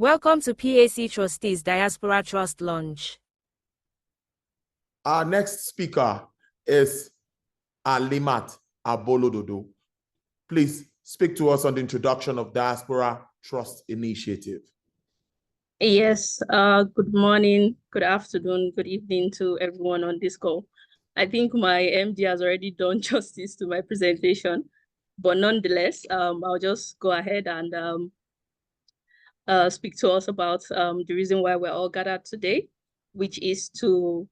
Welcome to PAC Trustees Diaspora Trust Launch. Our next speaker is Alimat Abolododo. Please speak to us on the introduction of Diaspora Trust Initiative. Yes, good morning, good afternoon, good evening to everyone on this call. I think my MD has already done justice to my presentation, but nonetheless, I'll just go ahead and speak to us about the reason why we're all gathered today, which is to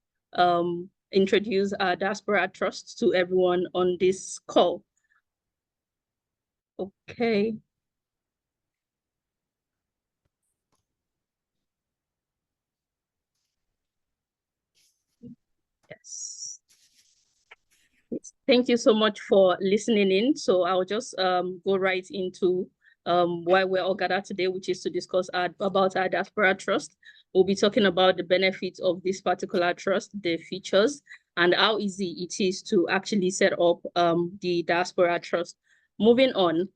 introduce our Diaspora Trust to everyone on this call. Okay. Yes. Thank you so much for listening in. So I'll just go right into why we're all gathered today, which is to discuss about our Diaspora Trust. We'll be talking about the benefits of this particular trust, the features, and how easy it is to actually set up the Diaspora Trust. Moving on,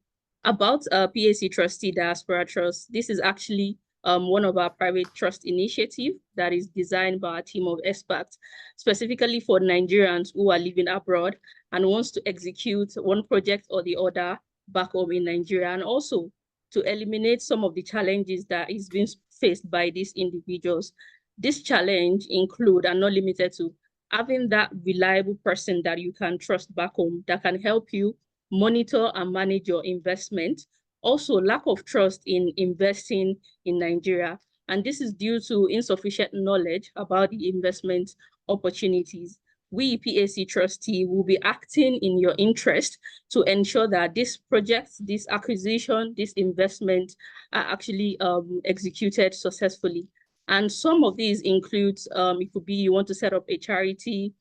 about PAC Trustee Diaspora Trust, this is actually one of our private trust initiative that is designed by a team of experts, specifically for Nigerians who are living abroad and wants to execute one project or the other back home in Nigeria, and also to eliminate some of the challenges that is being faced by these individuals. This challenge include, and not limited to, having that reliable person that you can trust back home that can help you monitor and manage your investment. Also, lack of trust in investing in Nigeria. And this is due to insufficient knowledge about the investment opportunities. We, PAC Trustee, will be acting in your interest to ensure that this project, this acquisition, this investment are actually executed successfully. And some of these includes, it could be you want to set up a charity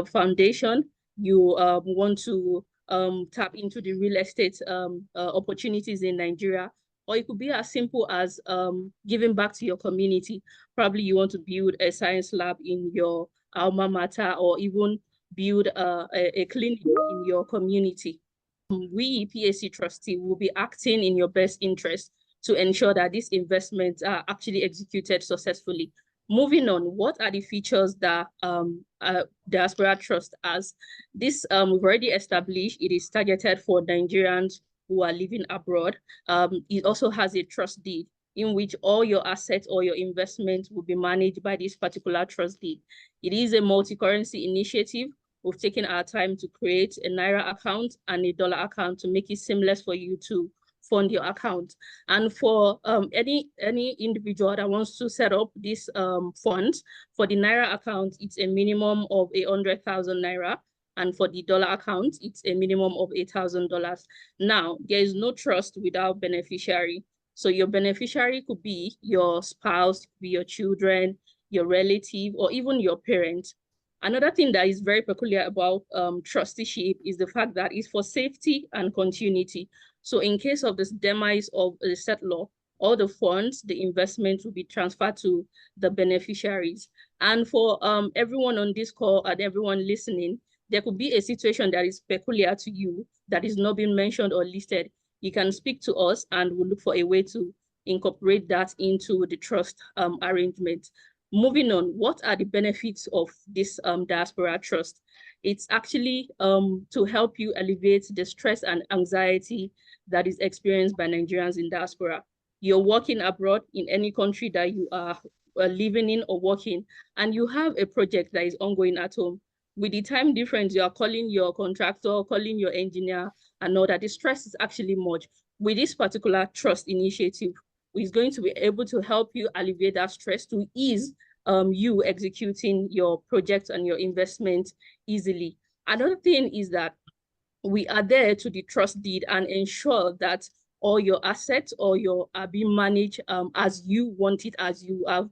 foundation, you want to tap into the real estate opportunities in Nigeria, or it could be as simple as giving back to your community. Probably you want to build a science lab in your alma mater, or even build a clinic in your community. We, PAC Trustee, will be acting in your best interest to ensure that these investments are actually executed successfully. Moving on, what are the features that Diaspora Trust has? This we've already established. It is targeted for Nigerians who are living abroad. It also has a trust deed in which all your assets or your investments will be managed by this particular trust deed. It is a multi-currency initiative. We've taken our time to create a Naira account and a dollar account to make it seamless for you to fund your account. And for any individual that wants to set up this fund, for the Naira account, it's a minimum of 100,000 Naira. And for the dollar account, it's a minimum of $8,000. Now, there is no trust without beneficiary. So your beneficiary could be your spouse, could be your children, your relative, or even your parent. Another thing that is very peculiar about trusteeship is the fact that it's for safety and continuity. So in case of this demise of the settlor, all the funds, the investments will be transferred to the beneficiaries. And for everyone on this call and everyone listening, there could be a situation that is peculiar to you that is not being mentioned or listed. You can speak to us and we'll look for a way to incorporate that into the trust arrangement. Moving on, what are the benefits of this Diaspora Trust? It's actually to help you alleviate the stress and anxiety that is experienced by Nigerians in diaspora. You're working abroad in any country that you are living in or working, and you have a project that is ongoing at home. With the time difference, you are calling your contractor, calling your engineer, and know that the stress is actually much. With this particular trust initiative, is going to be able to help you alleviate that stress, to ease you executing your project and your investment easily. Another thing is that we are there to the trust deed and ensure that all your assets or your are being managed as you want it, as you have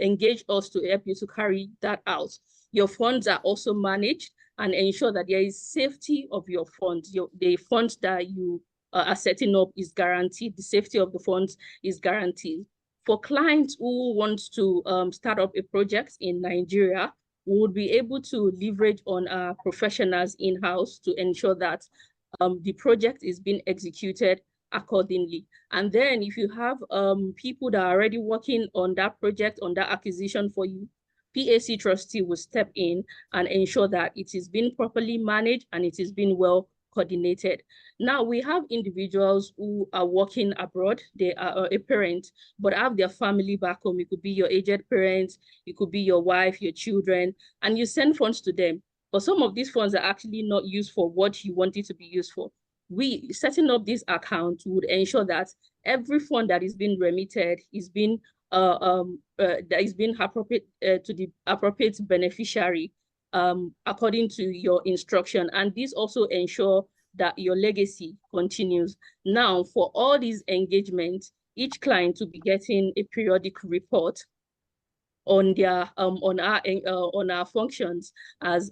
engaged us to help you to carry that out. Your funds are also managed and ensure that there is safety of your funds. The funds that you are setting up is guaranteed. The safety of the funds is guaranteed. For clients who want to start up a project in Nigeria, we would be able to leverage on our professionals in-house to ensure that the project is being executed accordingly. And then if you have people that are already working on that project, on that acquisition for you, PAC trustee will step in and ensure that it is being properly managed and it is being well coordinated. Now we have individuals who are working abroad. They are a parent, but have their family back home. It could be your aged parents, it could be your wife, your children, and you send funds to them. But some of these funds are actually not used for what you want it to be used for. We setting up this account would ensure that every fund that is being remitted is being that is being appropriate to the appropriate beneficiary according to your instruction. And this also ensure that your legacy continues. Now, for all these engagements, each client will be getting a periodic report on their on our functions as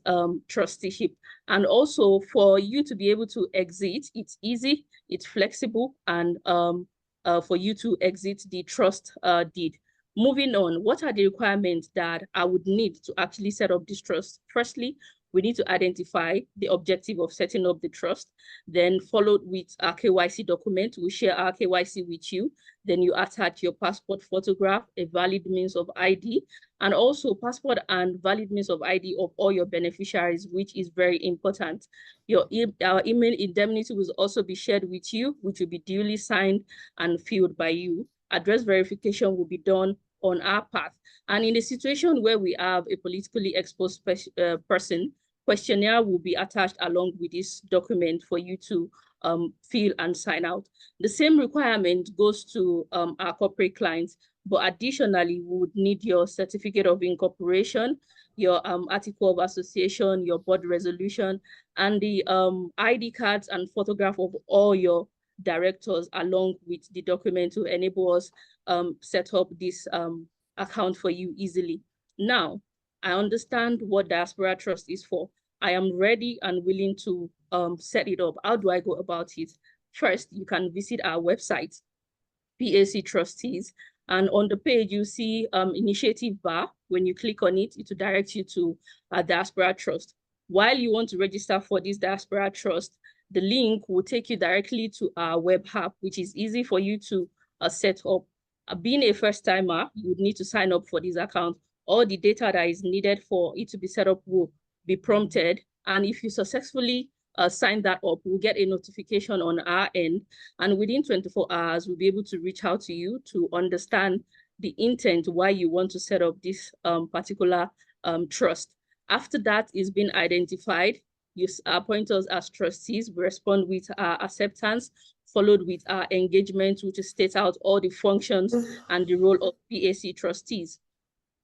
trusteeship. And also for you to be able to exit, it's easy, it's flexible, and for you to exit the trust deed. Moving on, what are the requirements that I would need to actually set up this trust? Firstly, we need to identify the objective of setting up the trust, then followed with our KYC document. We share our KYC with you. Then you attach your passport photograph, a valid means of ID, and also passport and valid means of ID of all your beneficiaries, which is very important. Our email indemnity will also be shared with you, which will be duly signed and filled by you. Address verification will be done on our part. And in a situation where we have a politically exposed person, questionnaire will be attached along with this document for you to fill and sign out. The same requirement goes to our corporate clients, but additionally, we would need your certificate of incorporation, your article of association, your board resolution, and the ID cards and photograph of all your directors along with the document to enable us set up this account for you easily. Now, I understand what Diaspora Trust is for. I am ready and willing to set it up. How do I go about it? First, you can visit our website, PAC Trustees, and on the page you see initiative bar. When you click on it, it will direct you to Diaspora Trust. While you want to register for this Diaspora Trust, the link will take you directly to our web app, which is easy for you to set up. Being a first timer, you would need to sign up for this account. All the data that is needed for it to be set up will be prompted. And if you successfully sign that up, we'll get a notification on our end. And within 24 hours, we'll be able to reach out to you to understand the intent why you want to set up this particular trust. After that is been identified, you appoint us as trustees. We respond with our acceptance, followed with our engagement, which states out all the functions and the role of PAC trustees.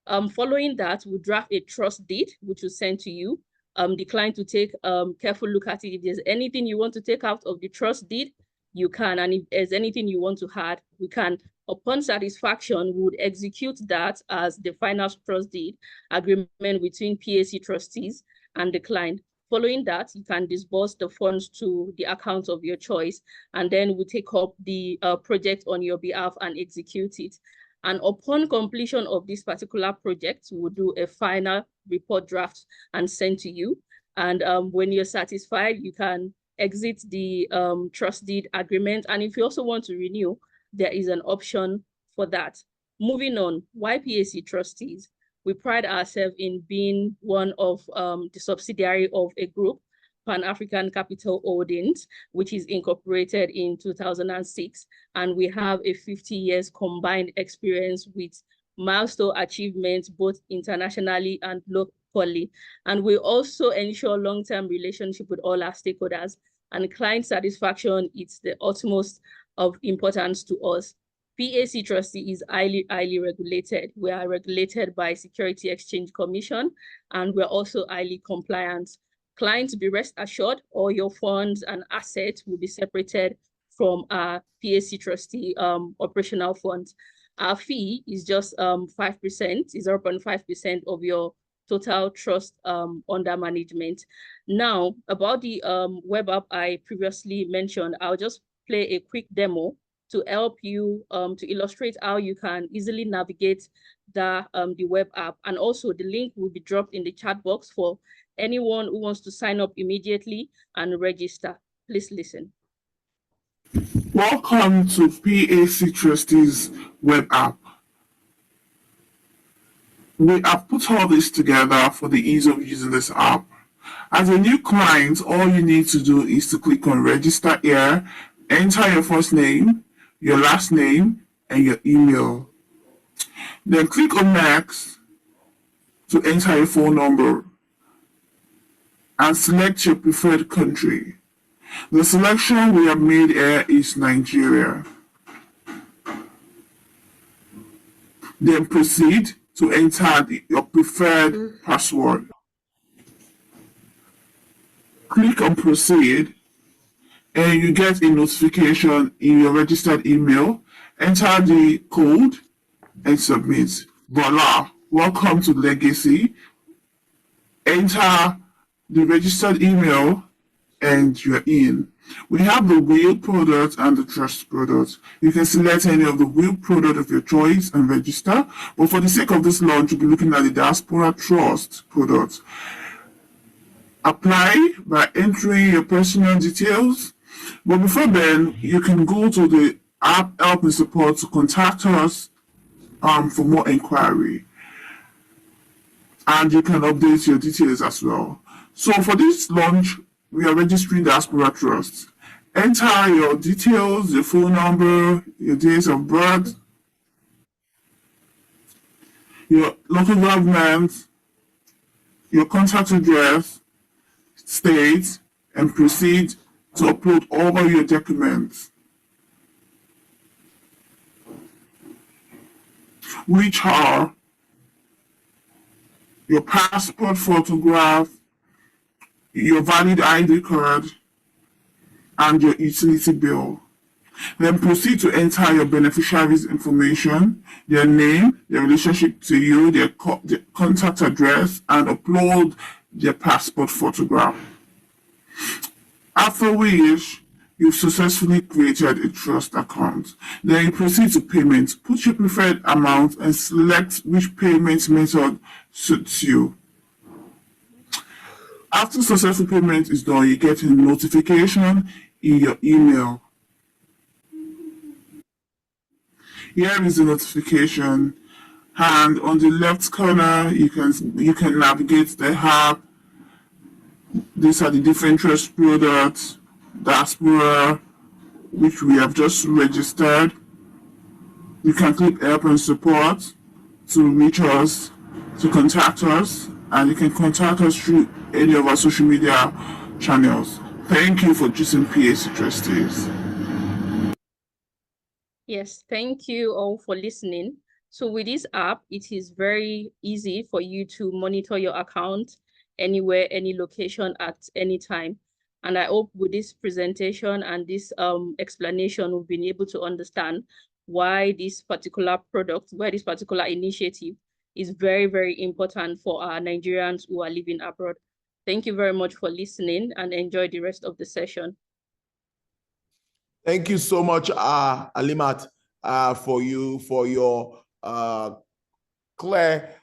Following that, we'll draft a trust deed, which will send to you. The client to take careful look at it. If there's anything you want to take out of the trust deed, you can. And if there's anything you want to add, we can. Upon satisfaction, we would execute that as the final trust deed agreement between PAC trustees and the client. Following that, you can disburse the funds to the account of your choice, and then we take up the project on your behalf and execute it. And upon completion of this particular project, we'll do a final report draft and send to you. And when you're satisfied, you can exit the trust deed agreement. And if you also want to renew, there is an option for that. Moving on, why PAC trustees? We pride ourselves in being one of the subsidiary of a group, Pan-African Capital Holdings, which is incorporated in 2006. And we have a 50 years combined experience with milestone achievements, both internationally and locally. And we also ensure long-term relationship with all our stakeholders, and client satisfaction is the utmost of importance to us. PAC trustee is highly regulated. We are regulated by Security Exchange Commission, and we're also highly compliant. Clients, be rest assured, all your funds and assets will be separated from our PAC trustee operational funds. Our fee is just 5%, 0.5% of your total trust under management. Now, about the web app I previously mentioned, I'll just play a quick demo to help you to illustrate how you can easily navigate the web app. And also the link will be dropped in the chat box for anyone who wants to sign up immediately and register. Please listen. Welcome to PAC Trustees web app. We have put all this together for the ease of using this app. As a new client, all you need to do is to click on register here, enter your first name, your last name, and your email. Then click on next to enter your phone number and select your preferred country. The selection we have made here is Nigeria. Then proceed to enter your preferred password. Click on proceed and you get a notification in your registered email. Enter the code and submit. Voila! Welcome to Legacy. Enter the registered email and you're in. We have the wheel product and the trust product. You can select any of the wheel product of your choice and register. But for the sake of this launch, we'll be looking at the Diaspora Trust product. Apply by entering your personal details. But before then, you can go to the app help and support to contact us for more inquiry. And you can update your details as well. So for this launch, we are registering Diaspora Trust. Enter your details, your phone number, your dates of birth, your local government, your contact address, state, and proceed to upload all your documents, which are your passport photograph, your valid ID card, and your utility bill. Then proceed to enter your beneficiaries' information, their name, their relationship to you, their contact address, and upload their passport photograph. After which, you've successfully created a trust account. Then you proceed to payment. Put your preferred amount and select which payment method suits you. After successful payment is done, you get a notification in your email. Here is the notification, and on the left corner you can navigate the app. These are the different trust products, Diaspora, which we have just registered. You can click help and support to reach us, to contact us, and you can contact us through any of our social media channels. Thank you for choosing PAC Trustees. Yes, thank you all for listening. So with this app, it is very easy for you to monitor your account anywhere, any location at any time. And I hope with this presentation and this explanation, we've been able to understand why this particular product, why this particular initiative is very, very important for our Nigerians who are living abroad. Thank you very much for listening and enjoy the rest of the session. Thank you so much, Alimat, for your clear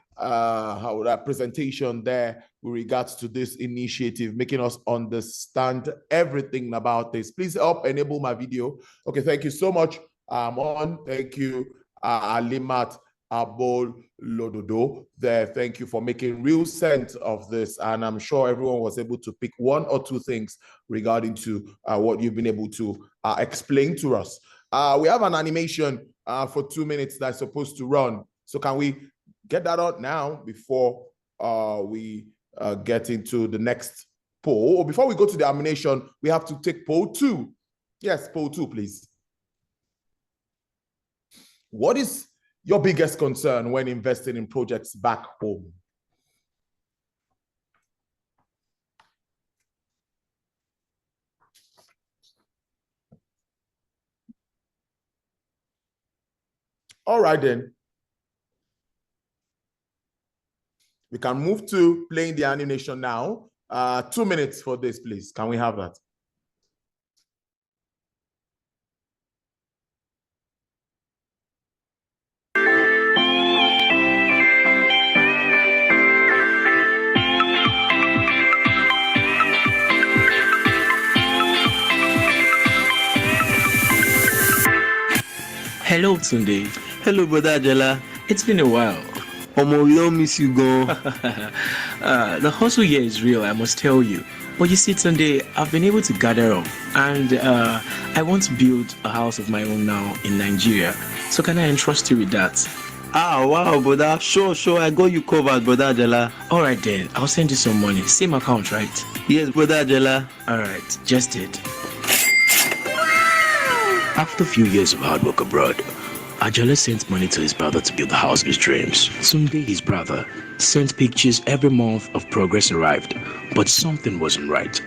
presentation there with regards to this initiative, making us understand everything about this. Please help enable my video. Okay, thank you so much. Thank you, Alimat Abol Lododo there. Thank you for making real sense of this, and I'm sure everyone was able to pick one or two things regarding to what you've been able to explain to us. We have an animation for 2 minutes that's supposed to run. So can we get that out now before we get into the next poll? Or before we go to the animation, we have to take poll 2. Yes, poll 2, please. What is your biggest concern when investing in projects back home? All right, then. We can move to playing the animation now. 2 minutes for this, please. Can we have that? Hello, Tunde. Hello, Brother Ajala. It's been a while. Omo, we don't miss you, go. The hustle here is real, I must tell you. But you see, Tunde, I've been able to gather up, and I want to build a house of my own now in Nigeria. So can I entrust you with that? Ah, wow, brother. Sure, I got you covered, Brother Ajala. All right then, I'll send you some money. Same account, right? Yes, Brother Ajala. All right, just it. After a few years of hard work abroad, Ajala sent money to his brother to build the house of his dreams. Someday his brother sent pictures every month of progress arrived, but something wasn't right.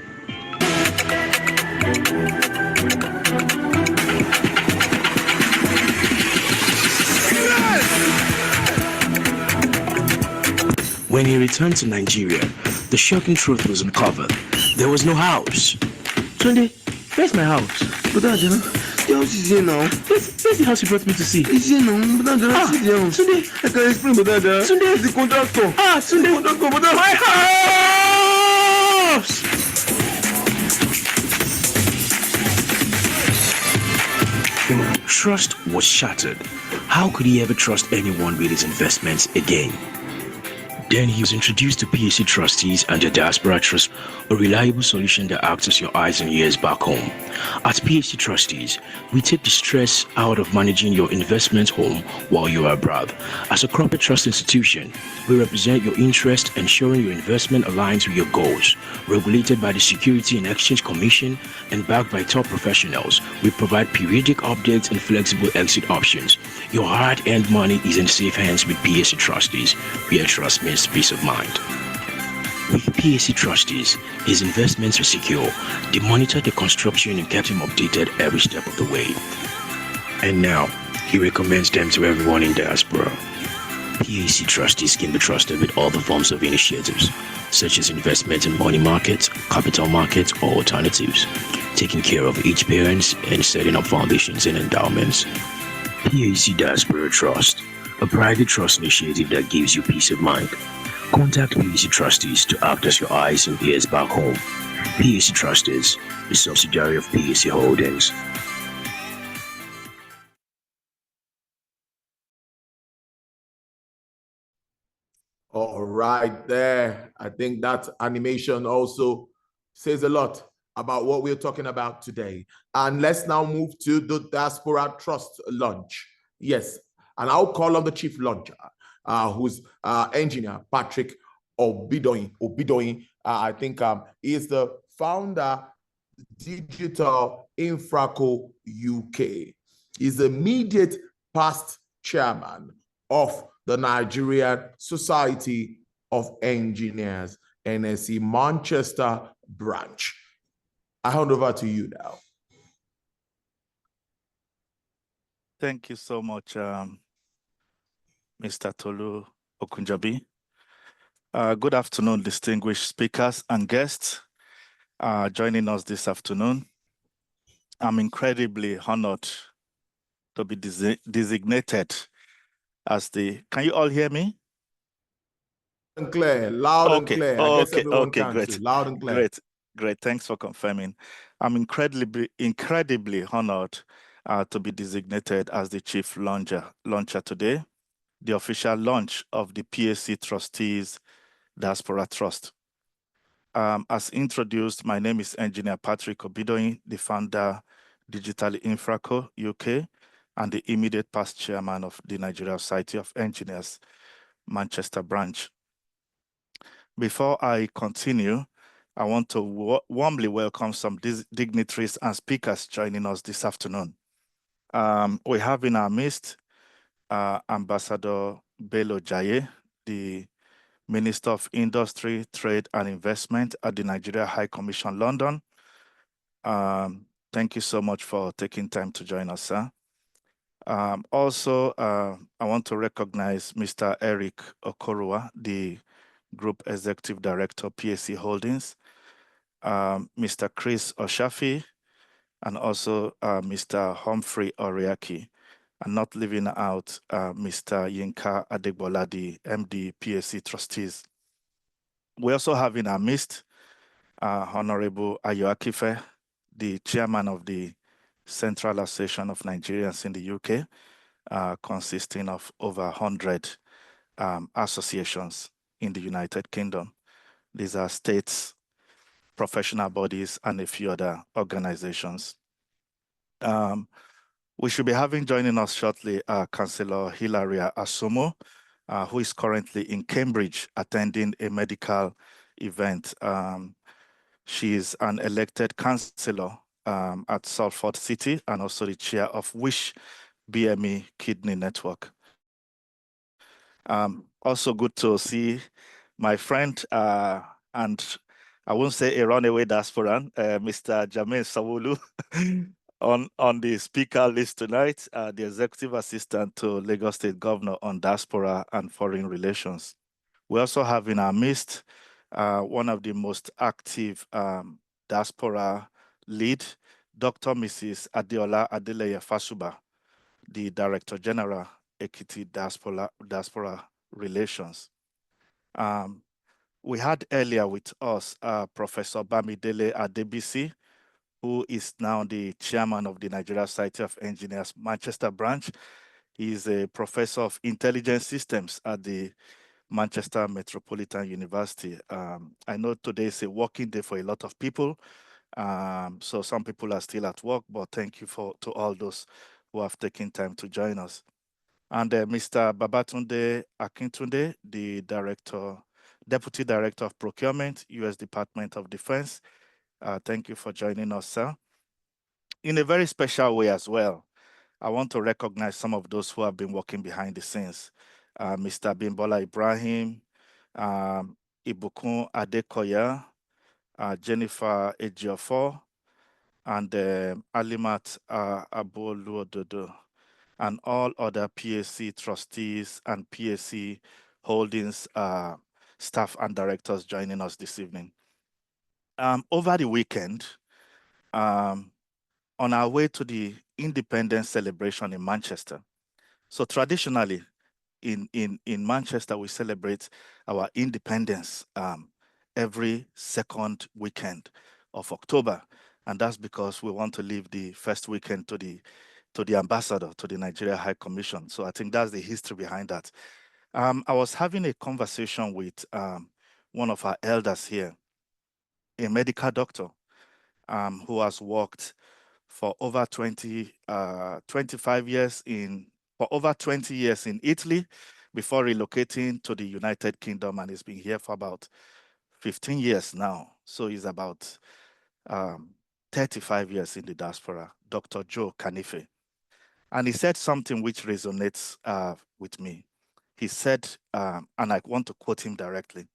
When he returned to Nigeria, the shocking truth was uncovered. There was no house. Tunde, where's my house? Brother Ajala, the house is here now. Where's the house you brought me to see? It's here now. Brother Ajala, see the house. Tunde, I can explain, Brother Ajala. Tunde, It's the contractor. Tunde, The contractor, Brother. my house! Trust was shattered. How could he ever trust anyone with his investments again? Then he was introduced to PAC Trustees and the Diaspora Trust, a reliable solution that acts as your eyes and ears back home. At PAC Trustees, we take the stress out of managing your investment home while you are abroad. As a corporate trust institution, we represent your interest, ensuring your investment aligns with your goals. Regulated by the Security and Exchange Commission and backed by top professionals, we provide periodic updates and flexible exit options. Your hard-earned money is in safe hands with PAC Trustees, where trust means peace of mind. With PAC Trustees, his investments are secure. They monitor the construction and kept him updated every step of the way. And now, he recommends them to everyone in diaspora. PAC Trustees can be trusted with all the forms of initiatives, such as investment in money markets, capital markets, or alternatives, taking care of each parent and setting up foundations and endowments. PAC Diaspora Trust, a private trust initiative that gives you peace of mind. Contact PAC Trustees to act as your eyes and ears back home. PAC Trustees, a subsidiary of PAC Holdings. All right, there. I think that animation also says a lot about what we're talking about today. And let's now move to the Diaspora Trust launch. Yes, and I'll call on the chief launcher, who's engineer Patrick Obidoyin. I think he is the founder, Digital Infraco UK. He's the immediate past chairman of the Nigerian Society of Engineers, NSE Manchester branch. I hand over to you now. Thank you so much, Mr. Tolu Okunjabi. Good afternoon, distinguished speakers and guests joining us this afternoon. I'm incredibly honored to be designated as the, can you all hear me? And clear, loud and clear. I guess everyone can great. too. Loud and clear. Great. Thanks for confirming. I'm incredibly honored to be designated as the chief launcher today, the official launch of the PAC Trustees Diaspora Trust. As introduced, my name is Engineer Patrick Obidoyin, the founder, Digital Infraco UK, and the immediate past chairman of the Nigerian Society of Engineers, Manchester branch. Before I continue, I want to warmly welcome some dignitaries and speakers joining us this afternoon. We have in our midst Ambassador Bello Jaye, the Minister of Industry, Trade and Investment at the Nigeria High Commission, London. Thank you so much for taking time to join us, sir. Also, I want to recognize Mr. Eric Okorua, the Group Executive Director, PAC Holdings, Mr. Chris Oshafi, and also Mr. Humphrey Oriaki, and not leaving out Mr. Yinka Adegbola, the MD, PAC Trustees. We also have in our midst Honorable Ayo Akife, the Chairman of the Central Association of Nigerians in the UK, consisting of over 100 associations in the United Kingdom. These are states, professional bodies, and a few other organizations. We should be having joining us shortly Councillor Hilaria Asomo, who is currently in Cambridge attending a medical event. She is an elected councillor at Salford City and also the chair of Wish BME Kidney Network. Also good to see my friend and I won't say a runaway diasporan, Mr. Jermaine Sawulu, on the speaker list tonight, the executive assistant to Lagos State Governor on diaspora and foreign relations. We also have in our midst one of the most active diaspora lead, Dr. Mrs. Adeola Adeleye Fasuba, the Director General, Ekiti Diaspora Relations. We had earlier with us Professor Bamidele Adebisi, who is now the chairman of the Nigeria Society of Engineers Manchester branch. He is a professor of intelligence systems at the Manchester Metropolitan University. I know today is a working day for a lot of people. So some people are still at work, but thank you to all those who have taken time to join us. And Mr. Babatunde Akintunde, the Deputy Director of Procurement, U.S. Department of Defense. Thank you for joining us, sir. In a very special way as well, I want to recognize some of those who have been working behind the scenes. Mr. Bimbola Ibrahim, Ibukun Adekoya, Jennifer Ejiofor, and Alimat Aboluododo, and all other PAC trustees and PAC holdings staff and directors joining us this evening. Over the weekend, on our way to the Independence celebration in Manchester. So traditionally, in Manchester, we celebrate our independence every second weekend of October. And that's because we want to leave the first weekend to the ambassador, to the Nigeria High Commission. So I think that's the history behind that. I was having a conversation with one of our elders here, a medical doctor who has worked for over 25 years for over 20 years in Italy before relocating to the United Kingdom, and he's been here for about 15 years now. So he's about 35 years in the diaspora, Dr. Joe Kanife. And he said something which resonates with me. He said, and I want to quote him directly.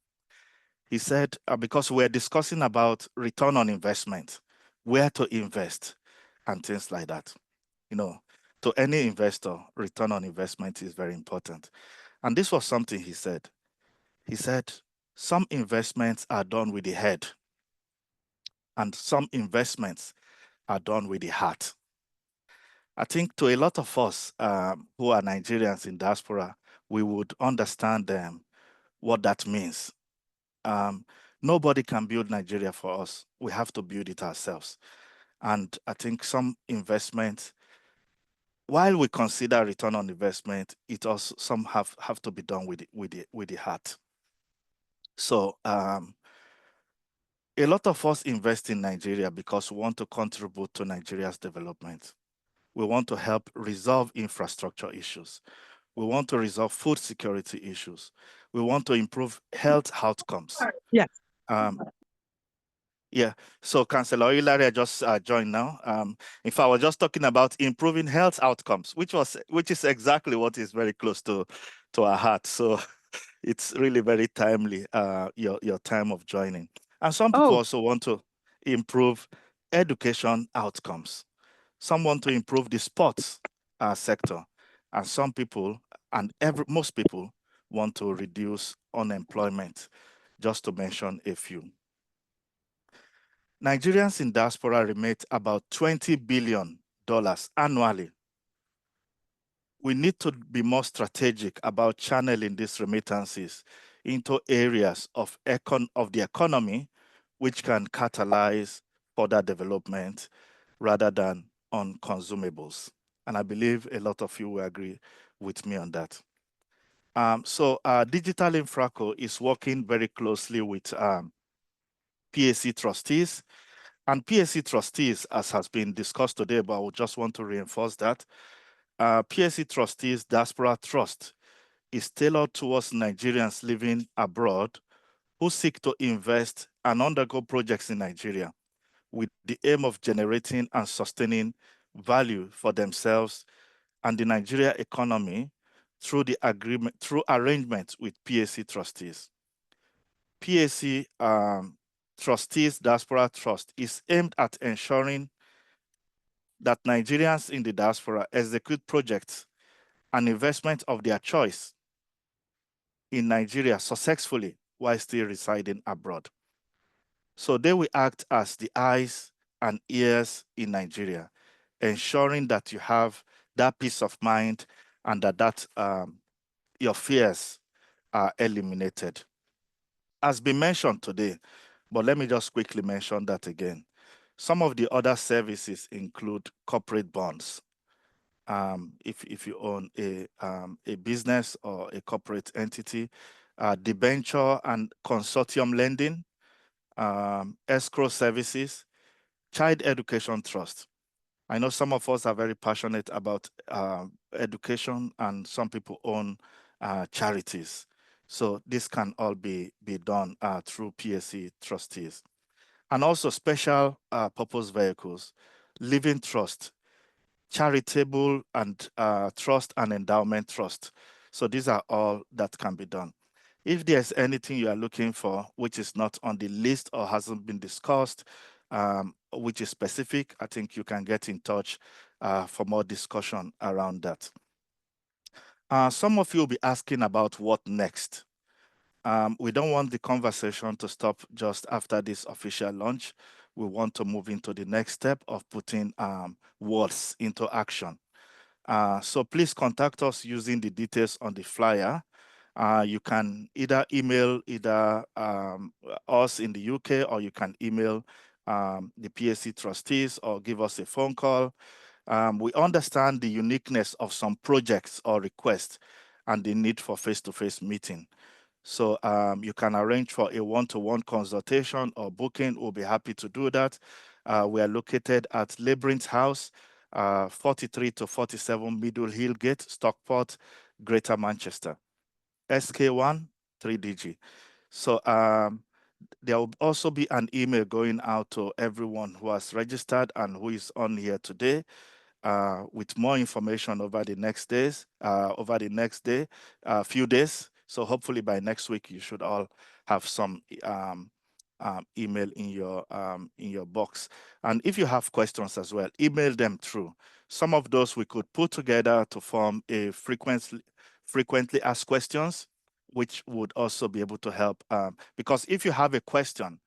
He said, because we're discussing about return on investment, where to invest, and things like that. You know, to any investor, return on investment is very important. And this was something he said. He said, some investments are done with the head, and some investments are done with the heart. I think to a lot of us who are Nigerians in diaspora, we would understand what that means. Nobody can build Nigeria for us. We have to build it ourselves. And I think some investments, while we consider return on investment, it also some have to be done with the heart. So a lot of us invest in Nigeria because we want to contribute to Nigeria's development. We want to help resolve infrastructure issues. We want to resolve food security issues. We want to improve health outcomes. Yes. Yeah, so Councillor Ilaria just joined now. In fact, I was just talking about improving health outcomes, which is exactly what is very close to our heart. So it's really very timely, your time of joining. And some people also want to improve education outcomes. Some want to improve the sports sector, and some people, and most people, want to reduce unemployment, just to mention a few. Nigerians in diaspora remit about $20 billion annually. We need to be more strategic about channeling these remittances into areas of the economy which can catalyze further development rather than on consumables. And I believe a lot of you will agree with me on that. So Digital Infraco is working very closely with PAC Trustees. And PAC Trustees, as has been discussed today, but I would just want to reinforce that, PAC Trustees Diaspora Trust is tailored towards Nigerians living abroad who seek to invest and undergo projects in Nigeria with the aim of generating and sustaining value for themselves and the Nigeria economy through arrangement with PAC Trustees. PAC Trustees Diaspora Trust is aimed at ensuring that Nigerians in the diaspora execute projects and investment of their choice in Nigeria successfully while still residing abroad. So they will act as the eyes and ears in Nigeria, ensuring that you have that peace of mind and that your fears are eliminated. As been mentioned today, but let me just quickly mention that again. Some of the other services include corporate bonds. If you own a business or a corporate entity, debenture and consortium lending, escrow services, child education trust. I know some of us are very passionate about education, and some people own charities. So this can all be done through PAC Trustees. And also special purpose vehicles, living trust, charitable and trust and endowment trust. So these are all that can be done. If there's anything you are looking for, which is not on the list or hasn't been discussed, which is specific, I think you can get in touch for more discussion around that. Some of you will be asking about what next. We don't want the conversation to stop just after this official launch. We want to move into the next step of putting words into action. So please contact us using the details on the flyer. You can either email us in the UK, or you can email the PAC trustees or give us a phone call. We understand the uniqueness of some projects or requests and the need for face-to-face meeting. So you can arrange for a one-to-one consultation or booking. We'll be happy to do that. We are located at Labyrinth House, 43 to 47 Middle Hill Gate, Stockport, Greater Manchester, SK1 3DG. So there will also be an email going out to everyone who has registered and who is on here today with more information over the next days, few days. So hopefully by next week, you should all have some email in your box. And if you have questions as well, email them through. Some of those we could put together to form a frequently asked questions, which would also be able to help. Because if you have a question,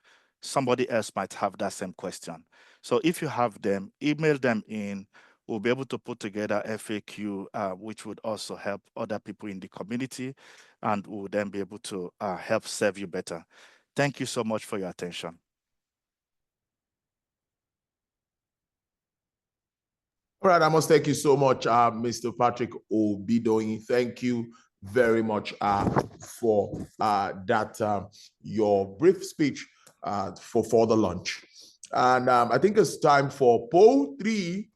somebody else might have that same question. So if you have them, email them in. We'll be able to put together FAQ, which would also help other people in the community, and we'll then be able to help serve you better. Thank you so much for your attention. All right, I must thank you so much, Mr. Patrick Obidoyin. Thank you very much for that, your brief speech for the launch. And I think it's time for poll 3.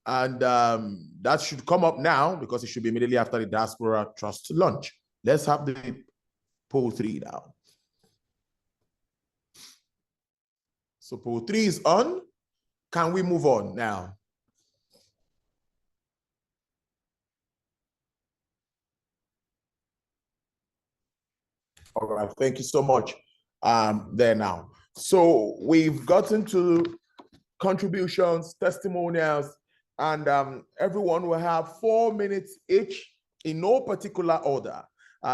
And that should come up now because it should be immediately after the Diaspora Trust launch. Let's have the poll 3 now. So poll 3 is on. Can we move on now? All right, thank you so much. There now. So we've gotten to contributions, testimonials, and everyone will have 4 minutes each in no particular order.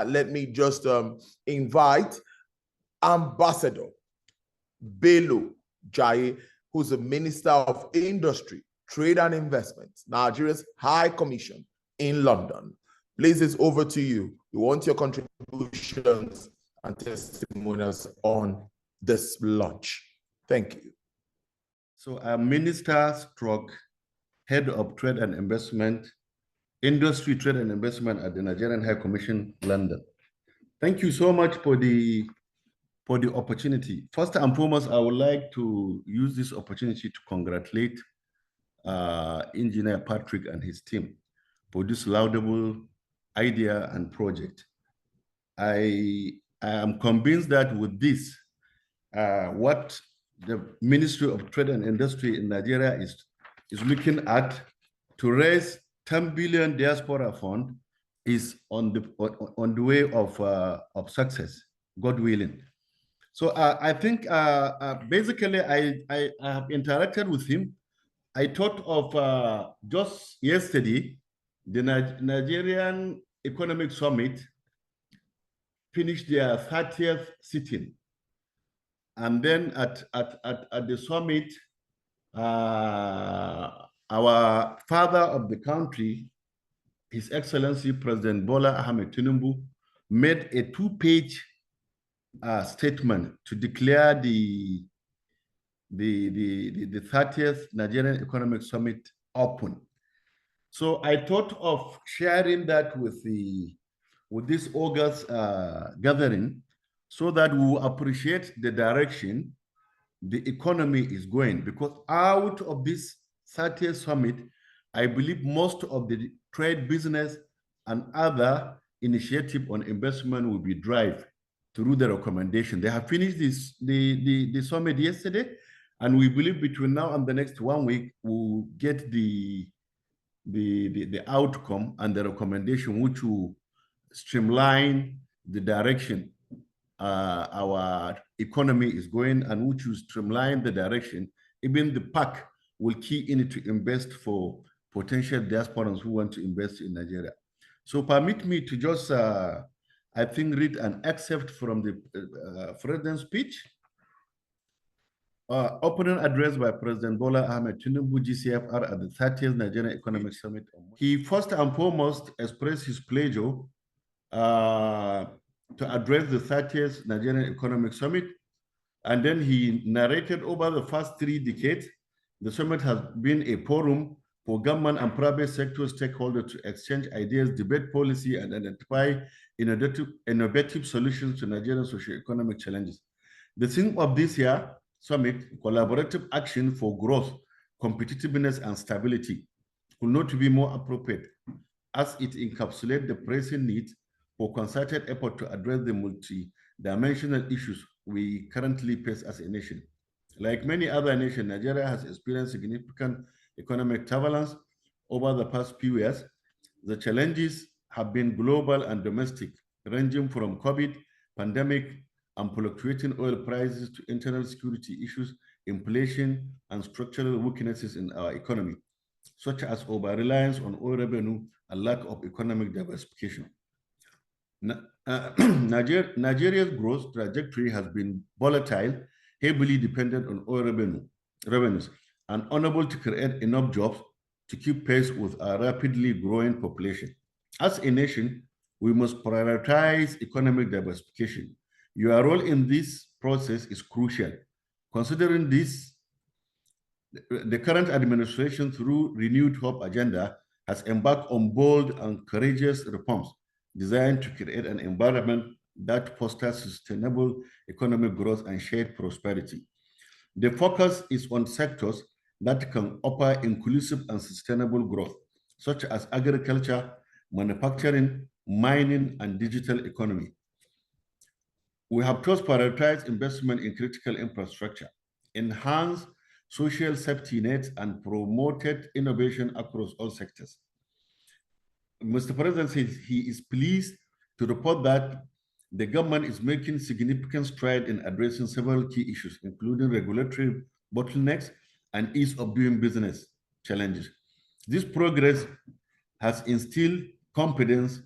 Let me just invite Ambassador Bello Jai, who's the Minister of Industry, Trade and Investment, Nigeria's High Commission in London. Please, it's over to you. We want your contributions and testimonials on this launch. Thank you. So Minister stroke Head of Trade and Investment, Industry, Trade and Investment at the Nigerian High Commission, London. Thank you so much for the opportunity. First and foremost, I would like to use this opportunity to congratulate Engineer Patrick and his team for this laudable idea and project. I am convinced that with this, what the Ministry of Trade and Industry in Nigeria is looking at to raise 10 billion diaspora fund is on the way of success, God willing. So I think basically I have interacted with him. I thought of just yesterday, the Nigerian Economic Summit finished their 30th sitting. And then at the summit, our father of the country, His Excellency President Bola Ahmed Tinubu, made a 2-page statement to declare the 30th Nigerian Economic Summit open. So I thought of sharing that with this August gathering, so that we will appreciate the direction the economy is going. Because out of this 30th summit, I believe most of the trade, business, and other initiative on investment will be driven through the recommendation. They have finished the summit yesterday, and we believe between now and the next 1 week, we'll get the outcome and the recommendation, which will streamline the direction our economy is going, and which will streamline the direction. Even the PAC will key in to invest for potential diasporans who want to invest in Nigeria. So permit me to just, I think, read an excerpt from the President's speech. Opening address by President Bola Ahmed Tinubu, GCFR, at the 30th Nigerian Economic Summit. He first and foremost expressed his pleasure to address the 30th Nigerian Economic Summit, and then he narrated over the first 3 decades, the summit has been a forum for government and private sector stakeholders to exchange ideas, debate policy, and identify innovative solutions to Nigerian socio-economic challenges. The theme of this year summit, collaborative action for growth, competitiveness, and stability, could not be more appropriate, as it encapsulates the pressing need for concerted effort to address the multi-dimensional issues we currently face as a nation. Like many other nations, Nigeria has experienced significant economic turbulence over the past few years. The challenges have been global and domestic, ranging from COVID, pandemic, and fluctuating oil prices to internal security issues, inflation, and structural weaknesses in our economy, such as over-reliance on oil revenue and lack of economic diversification. Nigeria's growth trajectory has been volatile, heavily dependent on oil revenues, and unable to create enough jobs to keep pace with our rapidly growing population. As a nation, we must prioritize economic diversification. Your role in this process is crucial. Considering this, the current administration, through Renewed Hope agenda, has embarked on bold and courageous reforms designed to create an environment that fosters sustainable economic growth and shared prosperity. The focus is on sectors that can offer inclusive and sustainable growth, such as agriculture, manufacturing, mining, and digital economy. We have thus prioritized investment in critical infrastructure, enhanced social safety nets, and promoted innovation across all sectors. Mr. President says he is pleased to report that the government is making significant strides in addressing several key issues, including regulatory bottlenecks and ease of doing business challenges. This progress has instilled confidence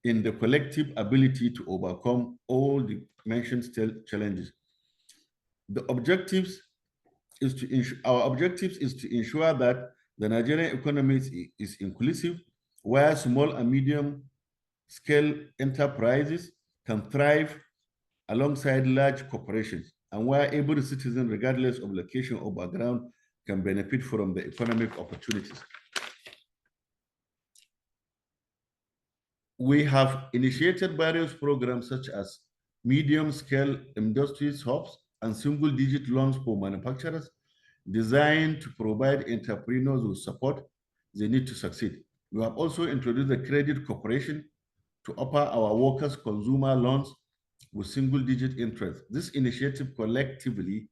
in the collective ability to overcome all the mentioned challenges. Our objectives is to ensure that the Nigerian economy is inclusive, where small and medium-scale enterprises can thrive alongside large corporations, and where every citizen, regardless of location or background, can benefit from the economic opportunities. We have initiated various programs such as medium-scale industries hubs and single-digit loans for manufacturers designed to provide entrepreneurs with support they need to succeed. We have also introduced a credit corporation to offer our workers consumer loans with single-digit interest. This initiative collectively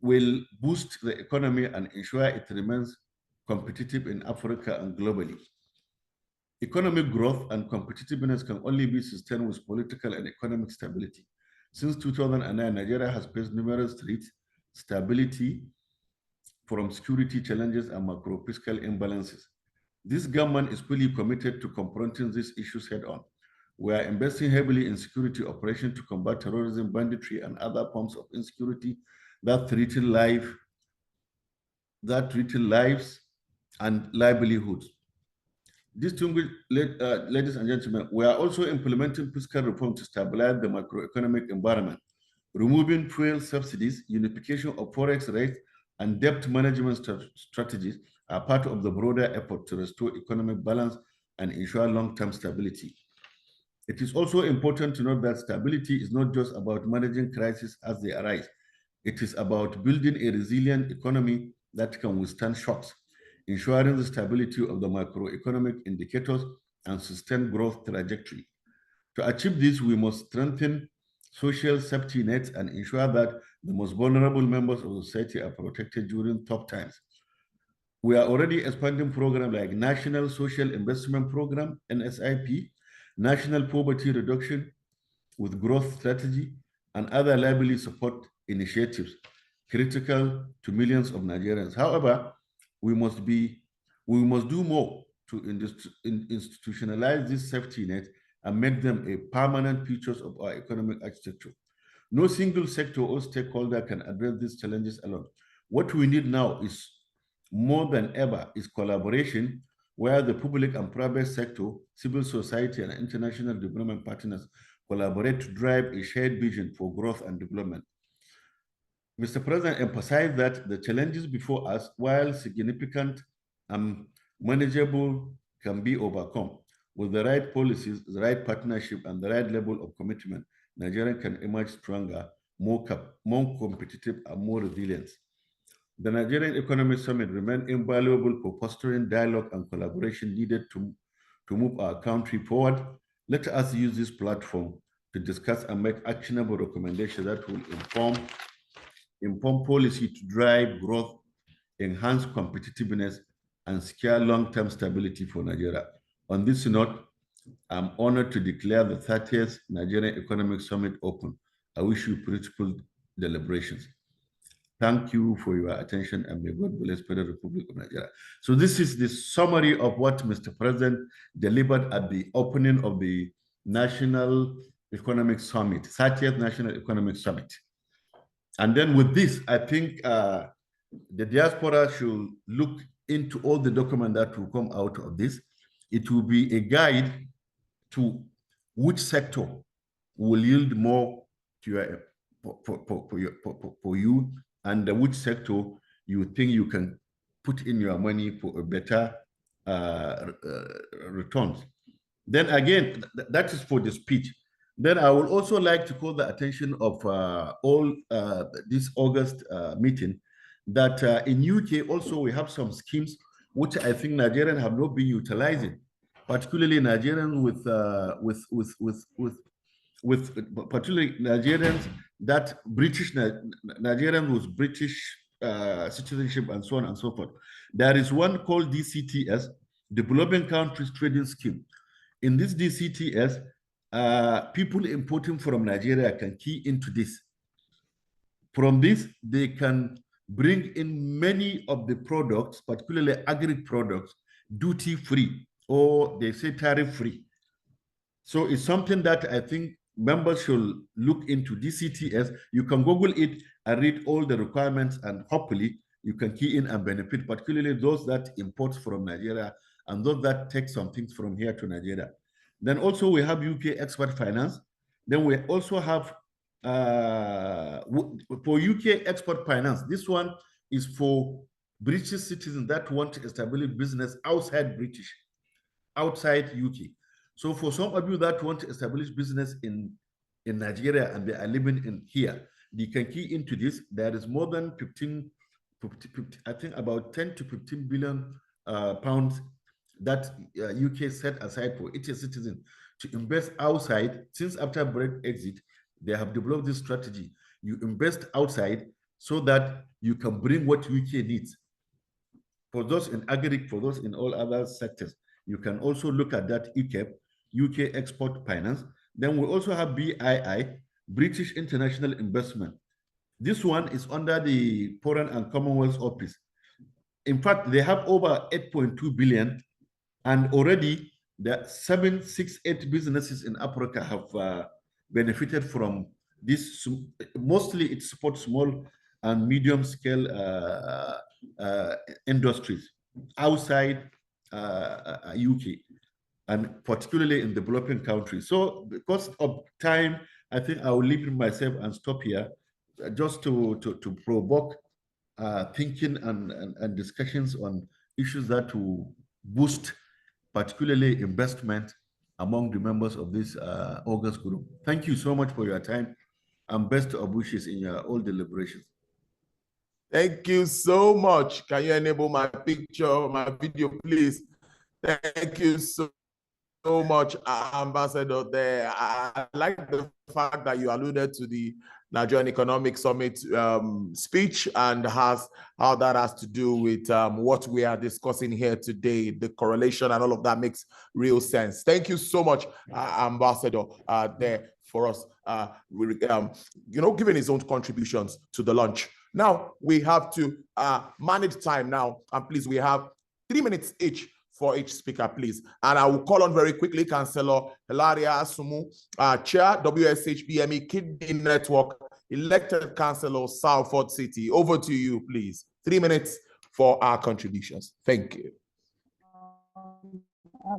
will boost the economy and ensure it remains competitive in Africa and globally. Economic growth and competitiveness can only be sustained with political and economic stability. Since 2009, Nigeria has faced numerous threats, stability from security challenges and macro-fiscal imbalances. This government is fully committed to confronting these issues head-on. We are investing heavily in security operations to combat terrorism, banditry, and other forms of insecurity that threaten lives and livelihoods. Distinguished ladies and gentlemen, we are also implementing fiscal reform to stabilize the macroeconomic environment. Removing fuel subsidies, unification of forex rates, and debt management strategies are part of the broader effort to restore economic balance and ensure long-term stability. It is also important to note that stability is not just about managing crises as they arise. It is about building a resilient economy that can withstand shocks, ensuring the stability of the macroeconomic indicators and sustain growth trajectory. To achieve this, we must strengthen social safety nets and ensure that the most vulnerable members of society are protected during tough times. We are already expanding programs like National Social Investment Program, NSIP, National Poverty Reduction with Growth Strategy, and other lively support initiatives critical to millions of Nigerians. However, we must do more to institutionalize this safety net and make them a permanent features of our economic architecture. No single sector or stakeholder can address these challenges alone. What we need now is more than ever is collaboration where the public and private sector, civil society, and international development partners collaborate to drive a shared vision for growth and development. Mr. President emphasized that the challenges before us, while significant and manageable, can be overcome. With the right policies, the right partnership, and the right level of commitment, Nigeria can emerge stronger, more competitive, and more resilient. The Nigerian Economic Summit remains invaluable for fostering dialogue and collaboration needed to move our country forward. Let us use this platform to discuss and make actionable recommendations that will inform policy to drive growth, enhance competitiveness, and secure long-term stability for Nigeria. On this note, I'm honored to declare the 30th Nigerian Economic Summit open. I wish you fruitful deliberations. Thank you for your attention, and may God bless the Federal Republic of Nigeria. So this is the summary of what Mr. President delivered at the opening of the National Economic Summit, 30th National Economic Summit. And then with this, I think the diaspora should look into all the documents that will come out of this. It will be a guide to which sector will yield more to your, for you, and which sector you think you can put in your money for a better returns. Then again, that is for the speech. Then I would also like to call the attention of all this August meeting that in UK also we have some schemes which I think Nigerians have not been utilizing, particularly Nigerians particularly Nigerians that Nigerians with British citizenship and so on and so forth. There is one called DCTS, Developing Countries Trading Scheme. In this DCTS, people importing from Nigeria can key into this. From this, they can bring in many of the products, particularly agri products, duty-free, or they say tariff-free. So it's something that I think members should look into. DCTS. You can Google it and read all the requirements, and hopefully you can key in and benefit, particularly those that import from Nigeria and those that take some things from here to Nigeria. Then also we have UK Export Finance. Then we also have, for UK Export Finance, this one is for British citizens that want to establish business outside UK. So for some of you that want to establish business in Nigeria and they are living in here, they can key into this. There is more than 15, I think about 10 to 15 billion pounds that UK set aside for its citizens to invest outside. Since after Brexit, they have developed this strategy. You invest outside so that you can bring what UK needs. For those in agri, for those in all other sectors, you can also look at that ECAP, UK Export Finance. Then we also have BII, British International Investment. This one is under the Foreign and Commonwealth Office. In fact, they have over 8.2 billion, and already the 768 businesses in Africa have benefited from this. Mostly it supports small and medium scale industries outside UK, and particularly in developing countries. So because of time, I think I will leave myself and stop here, just to provoke thinking and discussions on issues that will boost particularly investment among the members of this August group. Thank you so much for your time, and best of wishes in your all deliberations. Thank you so much. Can you enable my picture, my video, please? Thank you so much, Ambassador. There, I like the fact that you alluded to the Nigerian Economic Summit speech and how that has to do with what we are discussing here today. The correlation and all of that makes real sense. Thank you so much, Ambassador, there for us, giving his own contributions to the launch. Now we have to manage time now, and please, we have 3 minutes each for each speaker, please. And I will call on very quickly Councillor Hilaria Asumu, Chair, WSHBME Kidney Network, elected Councillor, Salford City. Over to you, please. 3 minutes for our contributions. Thank you. I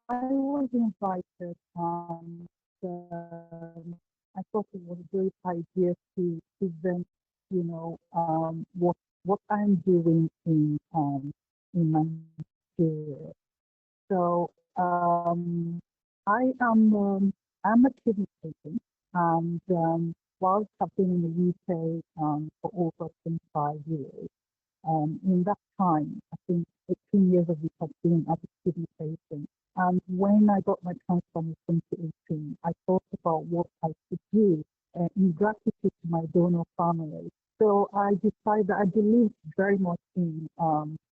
was invited. I thought it was a great idea to present, what I'm doing in Nigeria. So I'm a kidney patient, and whilst I've been in the UK for over 25 years, in that time, I think 18 years of it has been as a kidney patient. And when I got my transplant in 2018, I thought about what I could do in gratitude to my donor family. So I decided that I believe very much in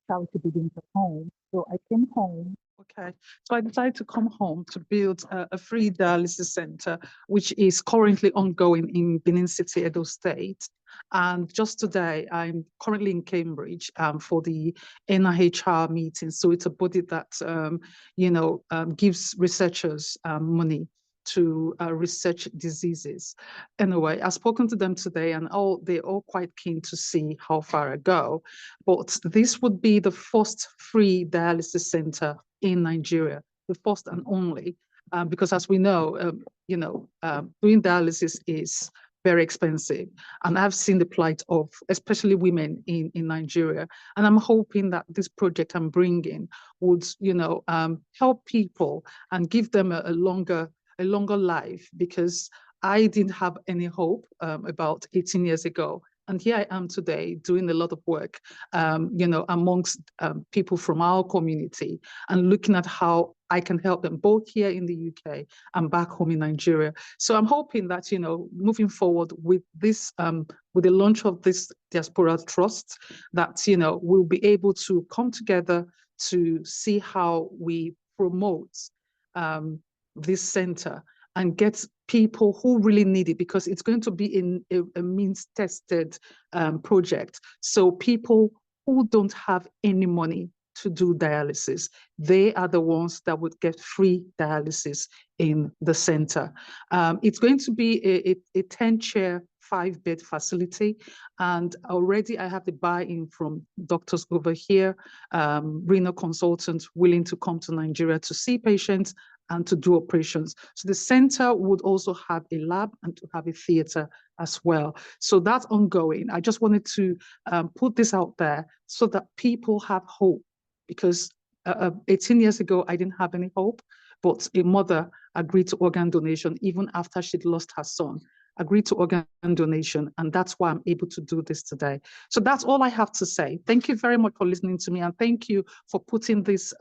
charity begins at home. So I came home. Okay, so I decided to come home to build a free dialysis center, which is currently ongoing in Benin City, Edo State. And just today, I'm currently in Cambridge for the NIHR meeting. So it's a body that, gives researchers money to research diseases. Anyway, I've spoken to them today, and they're all quite keen to see how far I go. But this would be the first free dialysis center in Nigeria, the first and only, because as we know, doing dialysis is very expensive. And I've seen the plight of especially women in Nigeria. And I'm hoping that this project I'm bringing would, help people and give them a longer life, because I didn't have any hope about 18 years ago. And here I am today doing a lot of work, amongst people from our community, and looking at how I can help them both here in the UK and back home in Nigeria. So I'm hoping that, moving forward with this, with the launch of this Diaspora Trust, that, we'll be able to come together to see how we promote this center and get people who really need it, because it's going to be in a means-tested project. So people who don't have any money to do dialysis, they are the ones that would get free dialysis in the center. It's going to be a 10-chair, 5-bed facility. And already I have the buy-in from doctors over here, renal consultants willing to come to Nigeria to see patients and to do operations. So the center would also have a lab and to have a theater as well. So that's ongoing. I just wanted to put this out there so that people have hope, because 18 years ago, I didn't have any hope, but a mother agreed to organ donation even after she'd lost her son, agreed to organ donation, and that's why I'm able to do this today. So that's all I have to say. Thank you very much for listening to me, and thank you for putting this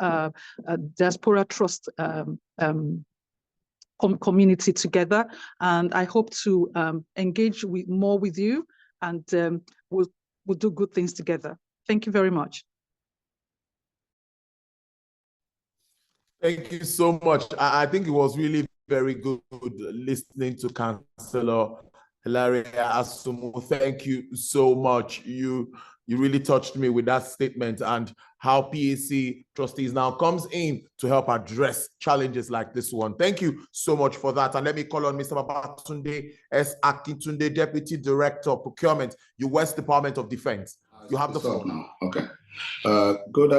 Diaspora Trust community together. And I hope to engage more with you, and we'll do good things together. Thank you very much. Thank you so much. I think it was really very good listening to Councillor Hilaria Asumu. Thank you so much. You really touched me with that statement, and how PAC Trustees now comes in to help address challenges like this one. Thank you so much for that. And let me call on Mr. Babatunde S. Akintunde, Deputy Director of Procurement, U.S. Department of Defense. You have the floor now. Okay. Good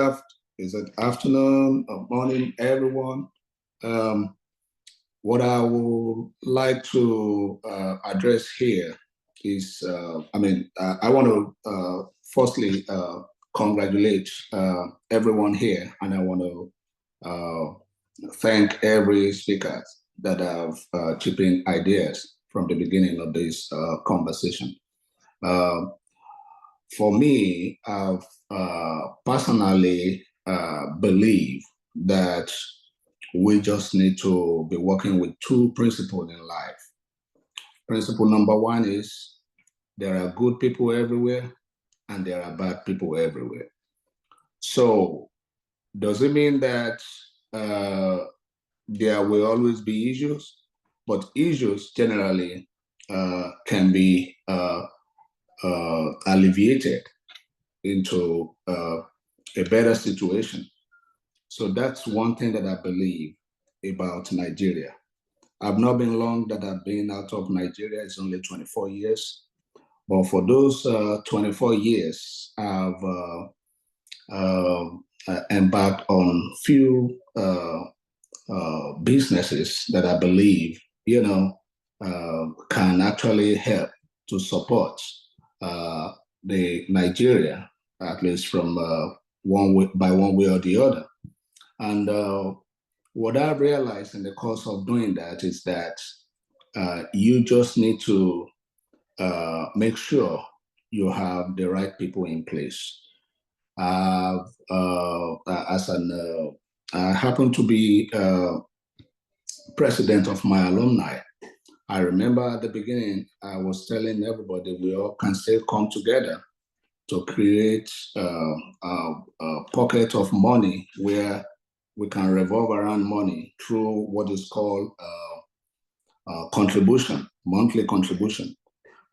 afternoon or morning, everyone. What I would like to address here is, I want to firstly congratulate everyone here, and I want to thank every speaker that have chipped in ideas from the beginning of this conversation. For me, I've personally believe that we just need to be working with two principles in life. Principle number one is there are good people everywhere and there are bad people everywhere. So does it mean that there will always be issues? But issues generally can be alleviated into a better situation. So that's one thing that I believe about Nigeria. I've not been long that I've been out of Nigeria. It's only 24 years. But for those 24 years, I've embarked on few businesses that I believe, can actually help to support the Nigeria, at least from one way or the other. And what I realized in the course of doing that is that you just need to make sure you have the right people in place. I happen to be president of my alumni. I remember at the beginning, I was telling everybody we all can still come together to create a pocket of money where we can revolve around money through what is called contribution, monthly contribution.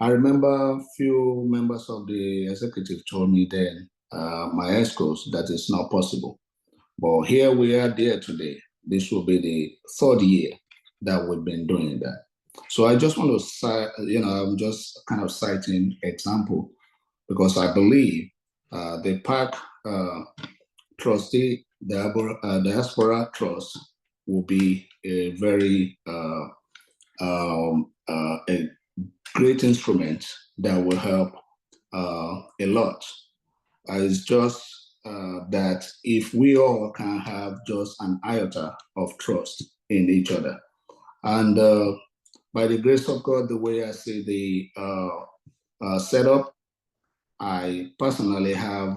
I remember a few members of the executive told me then, my ESCOs, that is not possible. But here we are there today. This will be the third year that we've been doing that. So I just want to cite, I'm just kind of citing example because I believe the PAC Trustee Diaspora Trust will be a very a great instrument that will help a lot. It's just that if we all can have just an iota of trust in each other, and by the grace of God, the way I see the setup, I personally have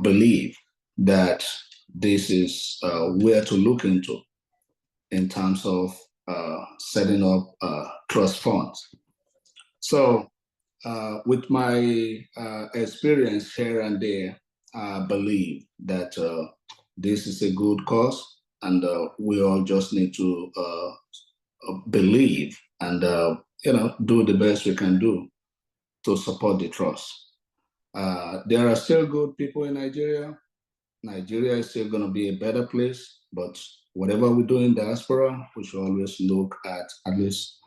believe that this is where to look into in terms of setting up trust funds. So with my experience here and there, I believe that this is a good cause, and we all just need to believe and do the best we can do to support the trust. There are still good people in Nigeria. Nigeria is still going to be a better place, but whatever we do in diaspora, we should always look at least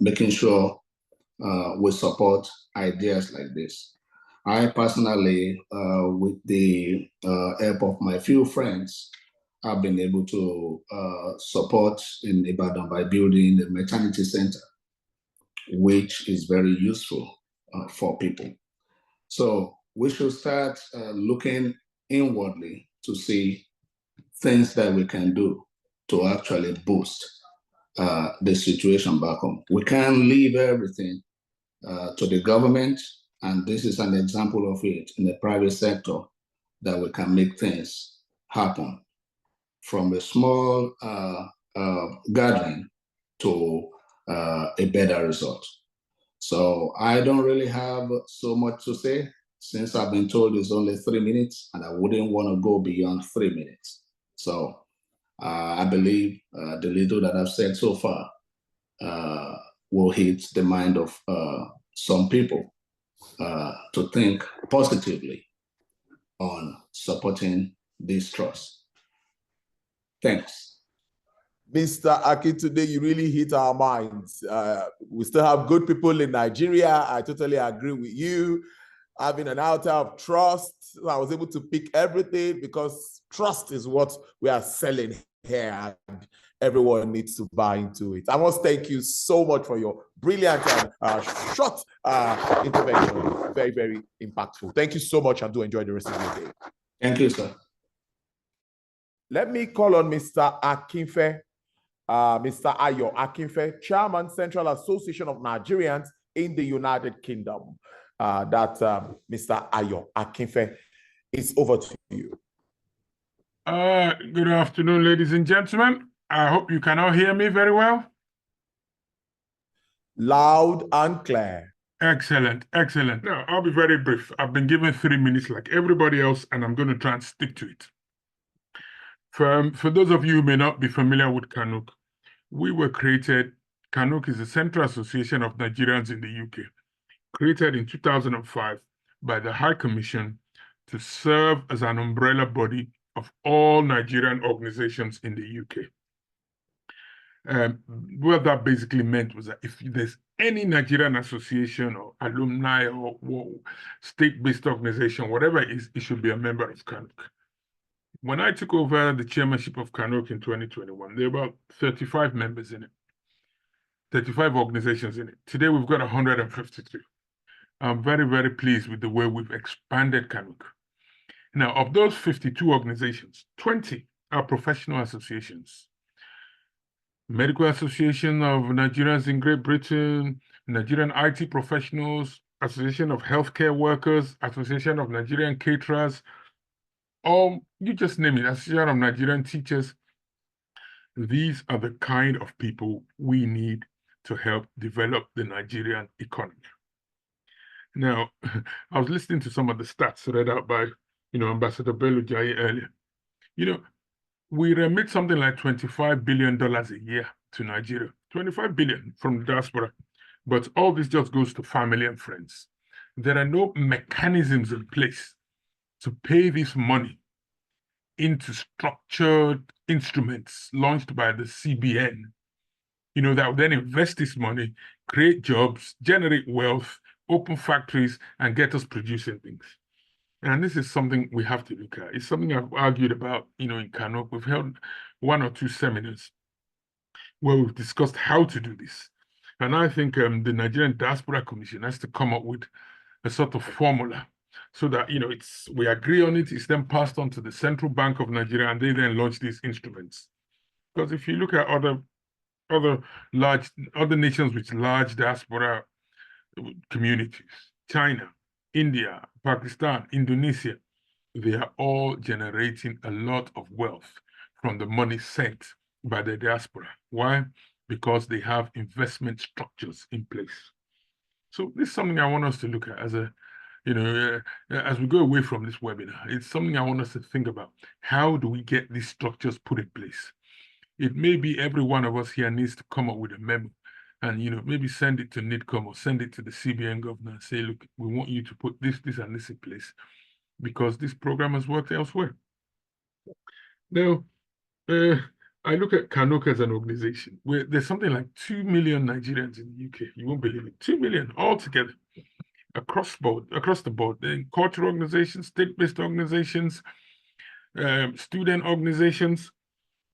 making sure we support ideas like this. I personally, with the help of my few friends, have been able to support in Ibadan by building the maternity center, which is very useful for people. So we should start looking inwardly to see things that we can do to actually boost the situation back home. We can't leave everything to the government, and this is an example of it in the private sector that we can make things happen from a small gathering to a better result. So I don't really have so much to say, since I've been told it's only 3 minutes, and I wouldn't want to go beyond 3 minutes. So I believe the little that I've said so far will hit the mind of some people to think positively on supporting this trust. Thanks. Mr. Akintunde, you really hit our minds. We still have good people in Nigeria. I totally agree with you. Having an altar of trust, I was able to pick everything because trust is what we are selling here, and everyone needs to buy into it. I must thank you so much for your brilliant and short intervention. Very, very impactful. Thank you so much, and do enjoy the rest of your day. Thank you, sir. Let me call on Mr. Akinfe. Mr. Ayo Akinfe, Chairman, Central Association of Nigerians in the United Kingdom. Mr. Ayo Akinfe, it's over to you. Good afternoon, ladies and gentlemen. I hope you can all hear me very well. Loud and clear. Excellent, excellent. Now, I'll be very brief. I've been given 3 minutes like everybody else, and I'm going to try and stick to it. For those of you who may not be familiar with CANUC, CANUC is the Central Association of Nigerians in the UK, created in 2005 by the High Commission to serve as an umbrella body of all Nigerian organizations in the UK. What that basically meant was that if there's any Nigerian association or alumni or state-based organization, whatever it is, it should be a member of CANUC. When I took over the chairmanship of CANUC in 2021, there were about 35 members in it, 35 organizations in it. Today, we've got 153. I'm very, very pleased with the way we've expanded CANUC. Now, of those 52 organizations, 20 are professional associations. Medical Association of Nigerians in Great Britain, Nigerian IT Professionals, Association of Healthcare Workers, Association of Nigerian Caterers, you just name it, Association of Nigerian Teachers. These are the kind of people we need to help develop the Nigerian economy. Now, I was listening to some of the stats read out by, Ambassador Bello Jai earlier. We remit something like $25 billion a year to Nigeria, 25 billion from the diaspora, but all this just goes to family and friends. There are no mechanisms in place to pay this money into structured instruments launched by the CBN, that would then invest this money, create jobs, generate wealth, open factories, and get us producing things. And this is something we have to look at. It's something I've argued about, in CANUC. We've held 1 or 2 seminars where we've discussed how to do this. And I think the Nigerian Diaspora Commission has to come up with a sort of formula so that, we agree on it, it's then passed on to the Central Bank of Nigeria, and they then launch these instruments. Because if you look at other nations with large diaspora communities, China, India, Pakistan, Indonesia, they are all generating a lot of wealth from the money sent by the diaspora. Why? Because they have investment structures in place. So this is something I want us to look at as as we go away from this webinar. It's something I want us to think about. How do we get these structures put in place? It may be every one of us here needs to come up with a memo and, maybe send it to NIDCOM or send it to the CBN governor and say, look, we want you to put this, and this in place because this program has worked elsewhere. Now, I look at CANUC as an organization where there's something like 2 million Nigerians in the UK. You won't believe it. 2 million altogether across the board. Then cultural organizations, state-based organizations, student organizations,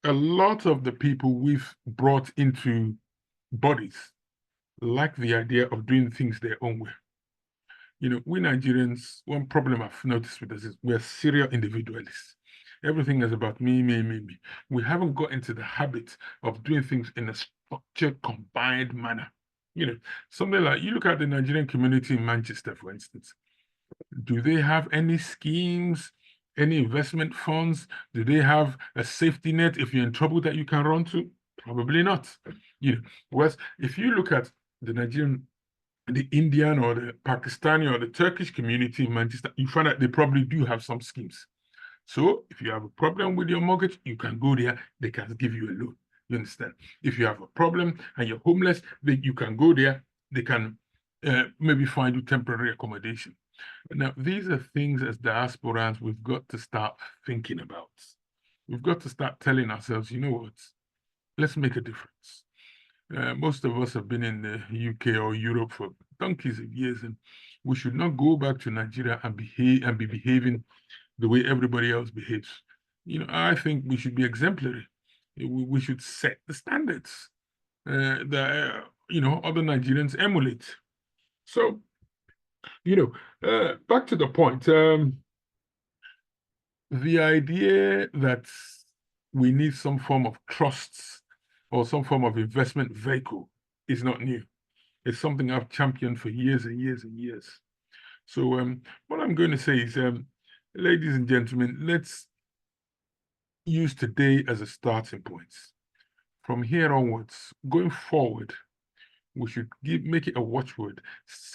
a lot of the people we've brought into bodies like the idea of doing things their own way. You know, we Nigerians, one problem I've noticed with us is we're serial individualists. Everything is about me, me, me, me. We haven't got into the habit of doing things in a structured, combined manner. You know, something like, you look at the Nigerian community in Manchester, for instance. Do they have any schemes, any investment funds? Do they have a safety net if you're in trouble that you can run to? Probably not. You know, whereas if you look at the Nigerian, the Indian or the Pakistani or the Turkish community in Manchester, you find that they probably do have some schemes. So if you have a problem with your mortgage, you can go there, they can give you a loan. You understand? If you have a problem and you're homeless, you can go there, they can maybe find you temporary accommodation. Now, these are things as diasporans we've got to start thinking about. We've got to start telling ourselves, you know what, let's make a difference. Most of us have been in the UK or Europe for donkeys of years, and we should not go back to Nigeria and be behaving the way everybody else behaves. You know, I think we should be exemplary. We should set the standards that you know, other Nigerians emulate. So, you know, back to the point. The idea that we need some form of trusts or some form of investment vehicle is not new. It's something I've championed for years and years and years. So what I'm going to say is, ladies and gentlemen, let's use today as a starting point. From here onwards, going forward, we should make it a watchword.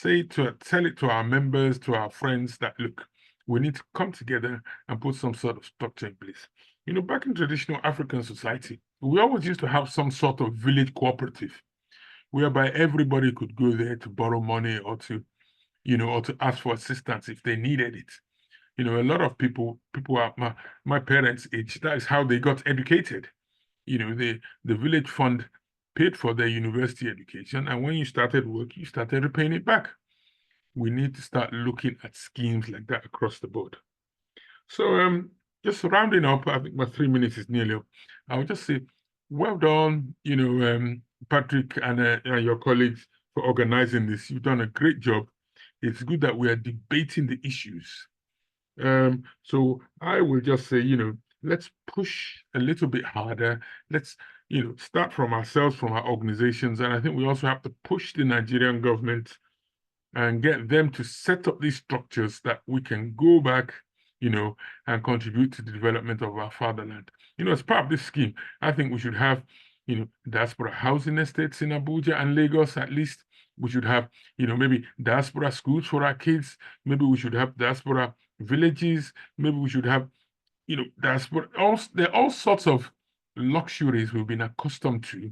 Tell it to our members, to our friends that, look, we need to come together and put some sort of structure in place. You know, back in traditional African society, we always used to have some sort of village cooperative whereby everybody could go there to borrow money or to, you know, or to ask for assistance if they needed it. You know, a lot of people are my parents' age, that is how they got educated. You know, the village fund paid for their university education, and when you started work, you started repaying it back. We need to start looking at schemes like that across the board. So just rounding up, I think my 3 minutes is nearly up. I would just say, well done, you know, Patrick and your colleagues for organizing this. You've done a great job. It's good that we are debating the issues. So I will just say, you know, let's push a little bit harder. Let's, you know, start from ourselves, from our organizations. And I think we also have to push the Nigerian government and get them to set up these structures that we can go back, you know, and contribute to the development of our fatherland. You know, as part of this scheme, I think we should have, you know, diaspora housing estates in Abuja and Lagos at least. We should have, you know, maybe diaspora schools for our kids. Maybe we should have diaspora villages. Maybe we should have, you know, diaspora. There are all sorts of luxuries we've been accustomed to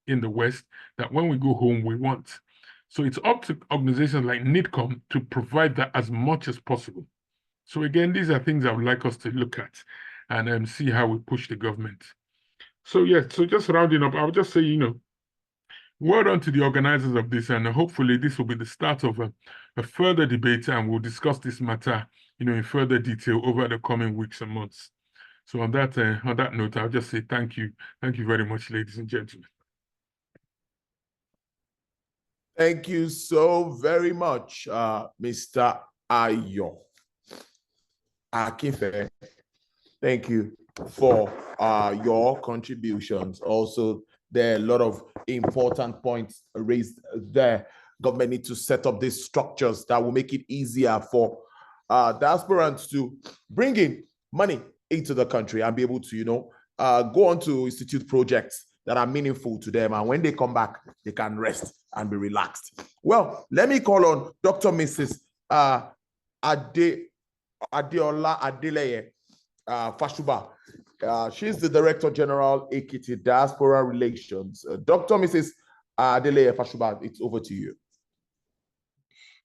in the West that when we go home, we want. So it's up to organizations like NIDCOM to provide that as much as possible. So again, these are things I would like us to look at and see how we push the government. So yeah, so just rounding up, I would just say, you know, well done to the organizers of this, and hopefully this will be the start of a further debate, and we'll discuss this matter, you know, in further detail over the coming weeks and months. So on that note, I'll just say thank you very much, ladies and gentlemen. Thank you so very much, Mr. Ayo Akinfe. Thank you for your contributions. Also, there are a lot of important points raised there. Government needs to set up these structures that will make it easier for diasporans to bring in money into the country and be able to, you know, go on to institute projects that are meaningful to them. And when they come back, they can rest and be relaxed. Well, let me call on Dr. Mrs. Adeola Adeleye Fashuba. She's the Director General, Ekiti Diaspora Relations. Dr. Mrs. Adeleye Fashuba, it's over to you.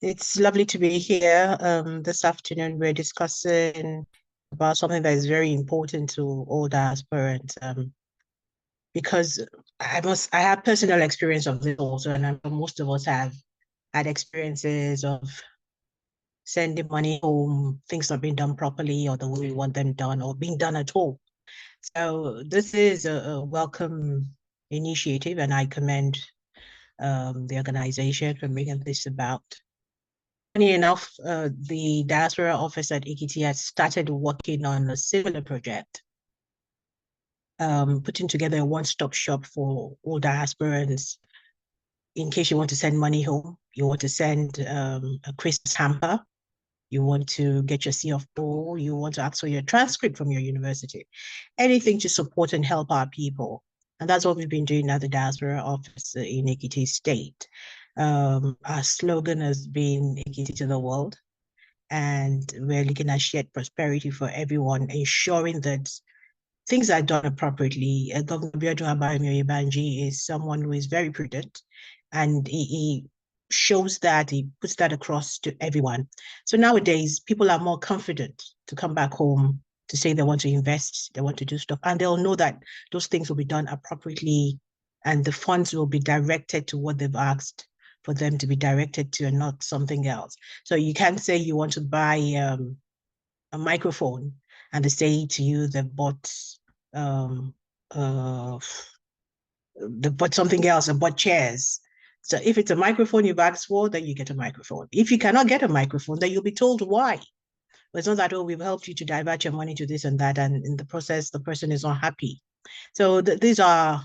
It's lovely to be here. This afternoon, we're discussing about something that is very important to all diasporans. Because I have personal experience of this also, and most of us have had experiences of sending money home, things not being done properly or the way we want them done or being done at all. So this is a welcome initiative, and I commend the organization for bringing this about. Funny enough, the diaspora office at Ekiti has started working on a similar project, putting together a one-stop shop for all diasporans. In case you want to send money home, you want to send a Christmas hamper, you want to get your C of O, you want to ask for your transcript from your university, anything to support and help our people. And that's what we've been doing at the diaspora office in Ekiti State. Our slogan has been Ekiti to the world, and we're looking at shared prosperity for everyone, ensuring that things are done appropriately. Governor Biodun Abayomi is someone who is very prudent, and he shows that, he puts that across to everyone. So nowadays, people are more confident to come back home, to say they want to invest, they want to do stuff, and they'll know that those things will be done appropriately, and the funds will be directed to what they've asked for them to be directed to, and not something else. So you can't say you want to buy a microphone and they say to you they bought something else, and bought chairs. So if it's a microphone you've asked for, then you get a microphone. If you cannot get a microphone, then you'll be told why. But it's not that, oh, we've helped you to divert your money to this and that, and in the process, the person is not happy. So these are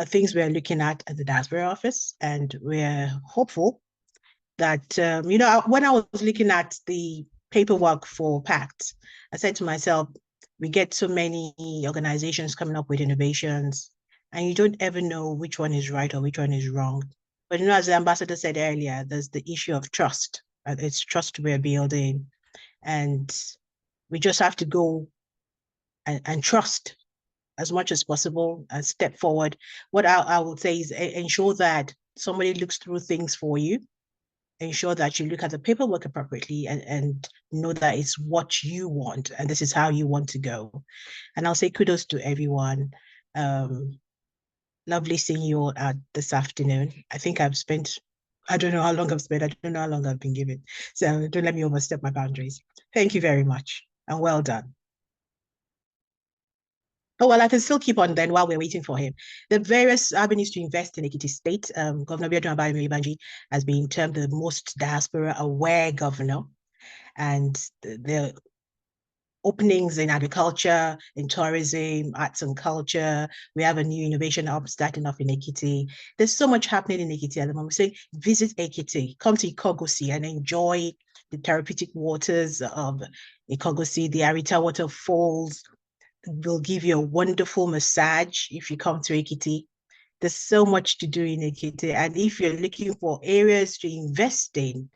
things we're looking at the diaspora office, and we're hopeful that, you know, when I was looking at the paperwork for PACT, I said to myself, we get so many organizations coming up with innovations, and you don't ever know which one is right or which one is wrong. But, you know, as the ambassador said earlier, there's the issue of trust. It's trust we're building, and we just have to go and trust as much as possible and step forward. What I would say is ensure that somebody looks through things for you, ensure that you look at the paperwork appropriately, and know that it's what you want and this is how you want to go. And I'll say kudos to everyone. Lovely seeing you all this afternoon. I think I've spent, I don't know how long I've spent, I don't know how long I've been given. So don't let me overstep my boundaries. Thank you very much and well done. Oh, well, I can still keep on then while we're waiting for him. The various avenues to invest in Ekiti State. Governor Biodun Abayomi has been termed the most diaspora-aware governor, and the openings in agriculture, in tourism, arts and culture. We have a new innovation hub starting off in Ekiti. There's so much happening in Ekiti at the moment. So visit Ekiti, come to Ikogosi and enjoy the therapeutic waters of Ikogosi, the Arita waterfalls. Will give you a wonderful massage if you come to Ekiti. There's so much to do in Ekiti. And if you're looking for areas to invest in,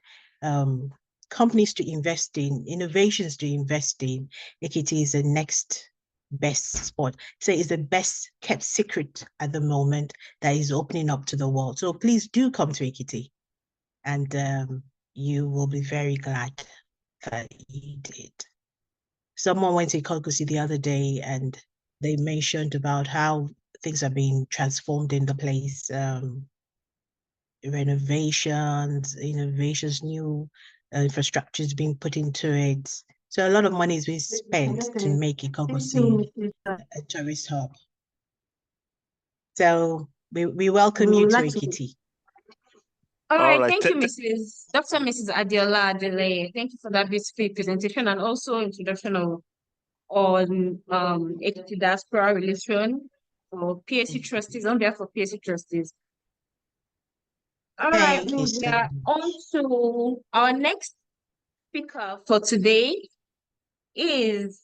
companies to invest in, innovations to invest in, Ekiti is the next best spot. So it's the best kept secret at the moment that is opening up to the world. So please do come to Ekiti, and you will be very glad that you did. Someone went to Ikogosi the other day, and they mentioned about how things are being transformed in the place. Renovations, innovations, new infrastructures being put into it. So a lot of money is being spent to make Ikogosi a tourist hub. So we welcome you to Ekiti. All right, thank you, Dr. Mrs. Adiola Adele. Thank you for that beautiful presentation and also introduction on Ekiti diaspora relation for PAC trustees, on behalf of PAC trustees. All right, we are on to our next speaker for today is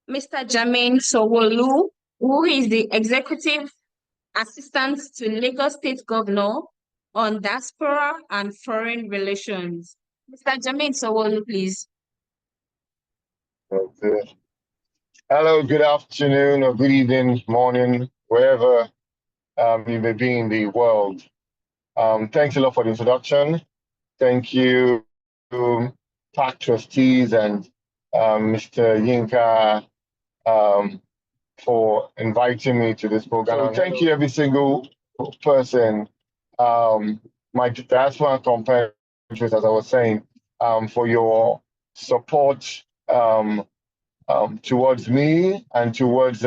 Mr. Jermaine Sowolu, who is the Executive Assistant to Lagos State Governor on Diaspora and Foreign Relations. Mr. Jermaine Sowolu, please. Okay. Hello, good afternoon or good evening, morning, wherever you may be in the world. Thanks a lot for the introduction. Thank you to PAC trustees and Mr. Yinka for inviting me to this program. So thank you every single person. My diaspora compatriots, as I was saying, for your support towards me and towards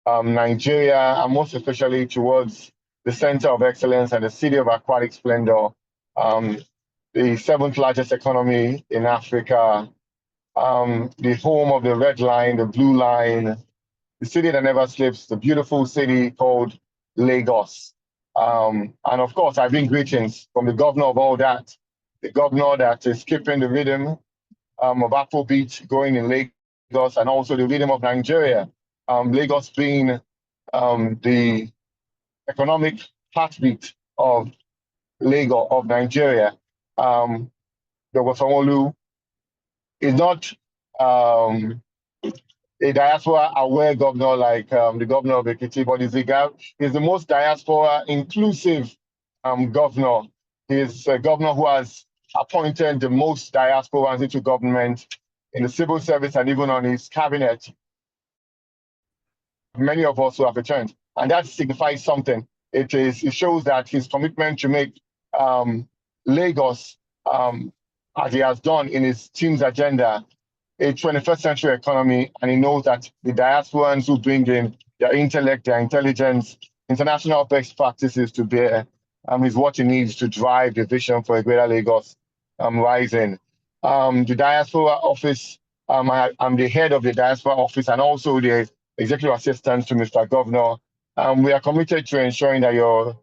Nigeria, and most especially towards the Center of Excellence and the City of Aquatic Splendor, the 7th largest economy in Africa, the home of the red line, the blue line, the city that never sleeps, the beautiful city called Lagos. And of course, I bring greetings from the governor of all that, the governor that is keeping the rhythm of Afrobeat going in Lagos, and also the rhythm of Nigeria. Lagos being the economic heartbeat of Lagos, of Nigeria. Dr. Sanwo-Olu is not a diaspora-aware governor like the governor of Ekiti, but he's the most diaspora-inclusive governor. He's a governor who has appointed the most diasporans into government, in the civil service, and even on his cabinet. Many of us who have returned, and that signifies something. It shows that his commitment to make Lagos, as he has done in his team's agenda, a 21st century economy, and he knows that the diasporans who bring in their intellect, their intelligence, international best practices to bear is what he needs to drive the vision for a greater Lagos rising. The diaspora office, I'm the head of the diaspora office and also the executive assistant to Mr. Governor. We are committed to ensuring that your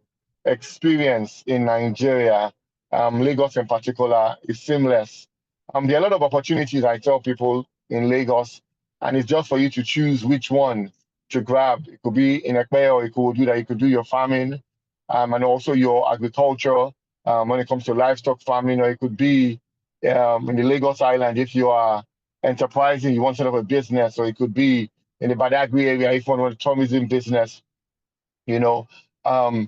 experience in Nigeria, Lagos in particular, is seamless. There are a lot of opportunities, I tell people, in Lagos, and it's just for you to choose which one to grab. It could be in Ekpe, or it could do that. You could do your farming and also your agriculture when it comes to livestock farming, or it could be in the Lagos Island if you are enterprising, you want to set up a business, or it could be in the Badagry area if you want a tourism business. You know, all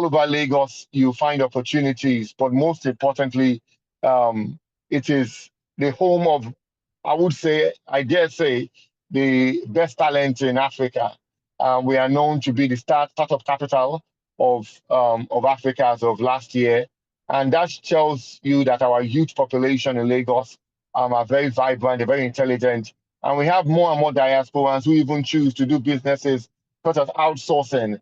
over Lagos, you find opportunities, but most importantly, it is the home of, I would say, I dare say, the best talent in Africa. We are known to be the startup capital of Africa as of last year. And that tells you that our youth population in Lagos are very vibrant, they're very intelligent. And we have more and more diasporans who even choose to do businesses such as outsourcing.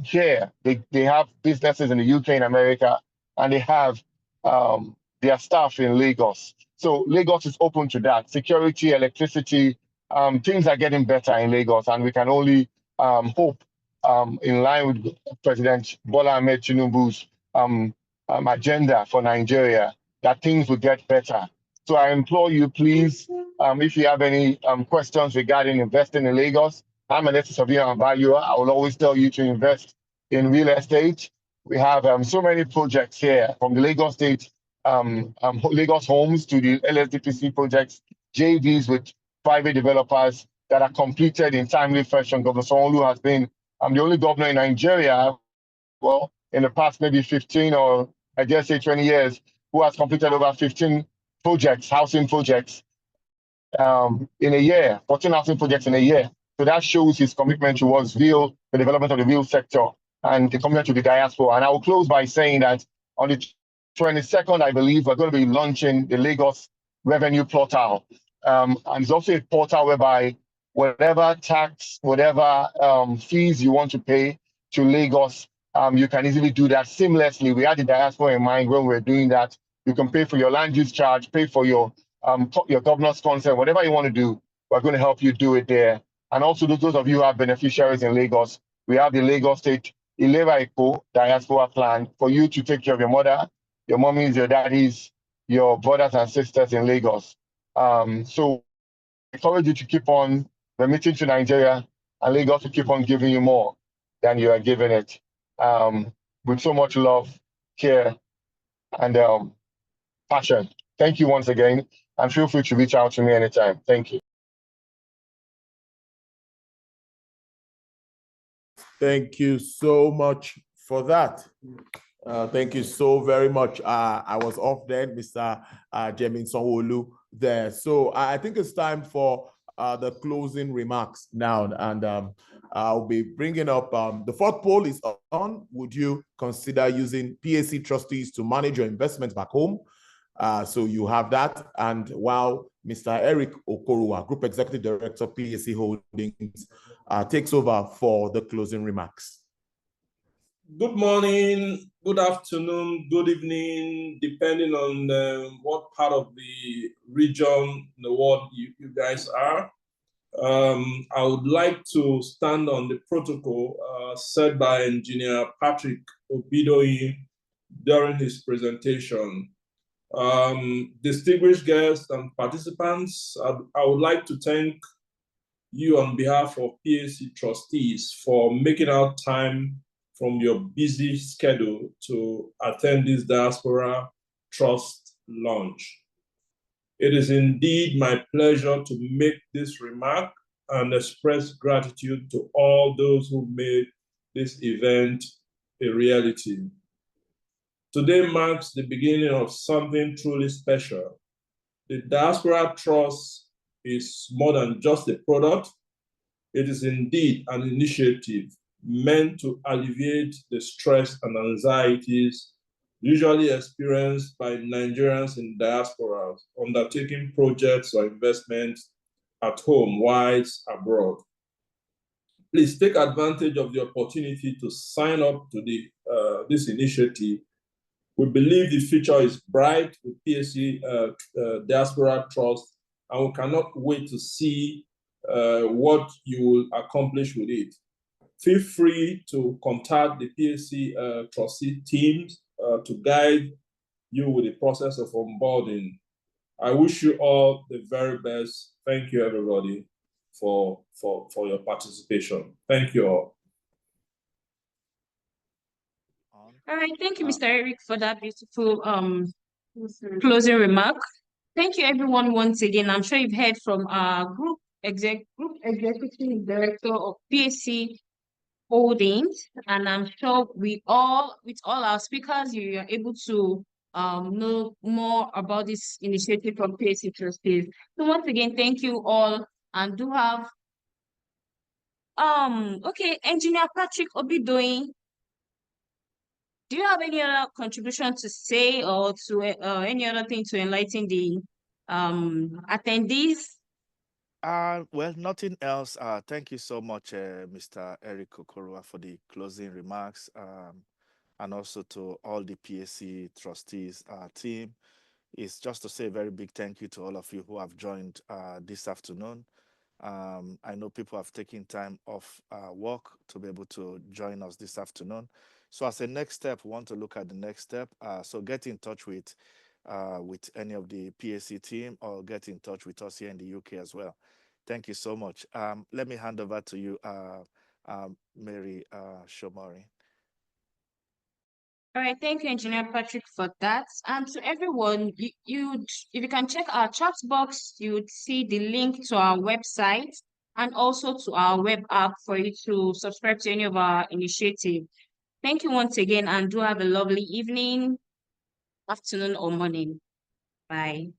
Here, they have businesses in the UK and America, and they have their staff in Lagos. So Lagos is open to that. Security, electricity, things are getting better in Lagos, and we can only hope, in line with President Bola Ahmed Tinubu's agenda for Nigeria, that things will get better. So I implore you, please, if you have any questions regarding investing in Lagos, I'm an asset surveyor and valuer. I will always tell you to invest in real estate. We have so many projects here, from the Lagos State, Lagos Homes to the LSDPC projects, JVs with private developers that are completed in timely fashion. Governor Sanwo-Olu has been the only governor in Nigeria, well, in the past maybe 15 or I dare say 20 years, who has completed over 15 projects, housing projects in a year, 14 housing projects in a year. So that shows his commitment towards the development of the real sector and the commitment to the diaspora. And I will close by saying that on the 22nd, I believe, we're going to be launching the Lagos Revenue Portal. And it's also a portal whereby whatever tax, whatever fees you want to pay to Lagos, you can easily do that seamlessly. We had the diaspora in mind when we're doing that. You can pay for your land use charge, pay for your governor's consent, whatever you want to do, we're going to help you do it there. And also those of you who are beneficiaries in Lagos, we have the Lagos State Ilera Eco Diaspora Plan for you to take care of your mother, your mommies, your daddies, your brothers and sisters in Lagos. So I encourage you to keep on remitting to Nigeria, and Lagos to keep on giving you more than you are giving it. With so much love, care, and passion. Thank you once again, and feel free to reach out to me anytime. Thank you. Thank you so much for that. Thank you so very much. I was off then, Mr. Jemin Sanwo-Olu there. So I think it's time for the closing remarks now. And I'll be bringing up the fourth poll is on. Would you consider using PAC trustees to manage your investments back home? So you have that. And while Mr. Eric Okorua, Group Executive Director, PAC Holdings, takes over for the closing remarks. Good morning, good afternoon, good evening, depending on what part of the region in the world you guys are. I would like to stand on the protocol set by Engineer Patrick Obidoyi during his presentation. Distinguished guests and participants, I would like to thank you on behalf of PAC trustees for making out time from your busy schedule to attend this Diaspora Trust launch. It is indeed my pleasure to make this remark and express gratitude to all those who made this event a reality. Today marks the beginning of something truly special. The Diaspora Trust is more than just a product. It is indeed an initiative meant to alleviate the stress and anxieties usually experienced by Nigerians in diasporas undertaking projects or investments at home whilst abroad. Please take advantage of the opportunity to sign up to this initiative. We believe the future is bright with PAC Diaspora Trust, and we cannot wait to see what you will accomplish with it. Feel free to contact the PAC trustee teams to guide you with the process of onboarding. I wish you all the very best. Thank you, everybody, for your participation. Thank you all. All right, thank you, Mr. Eric, for that beautiful closing remark. Thank you, everyone, once again. I'm sure you've heard from our Group Executive Director of PAC Holdings, and I'm sure with all our speakers, you are able to know more about this initiative from PAC Trustees. So once again, thank you all, and do have okay, Engineer Patrick Obidoyi, do you have any other contribution to say or to any other thing to enlighten the attendees? Well, nothing else. Thank you so much, Mr. Eric Okorua, for the closing remarks, and also to all the PAC trustees team. It's just to say a very big thank you to all of you who have joined this afternoon. I know people have taken time off work to be able to join us this afternoon. So as a next step, we want to look at the next step. So get in touch with any of the PAC team, or get in touch with us here in the UK as well. Thank you so much. Let me hand over to you, Mary Shomori. All right, thank you, Engineer Patrick, for that. And to everyone, if you can check our chat box, you would see the link to our website and also to our web app for you to subscribe to any of our initiatives. Thank you once again, and do have a lovely evening, afternoon, or morning. Bye.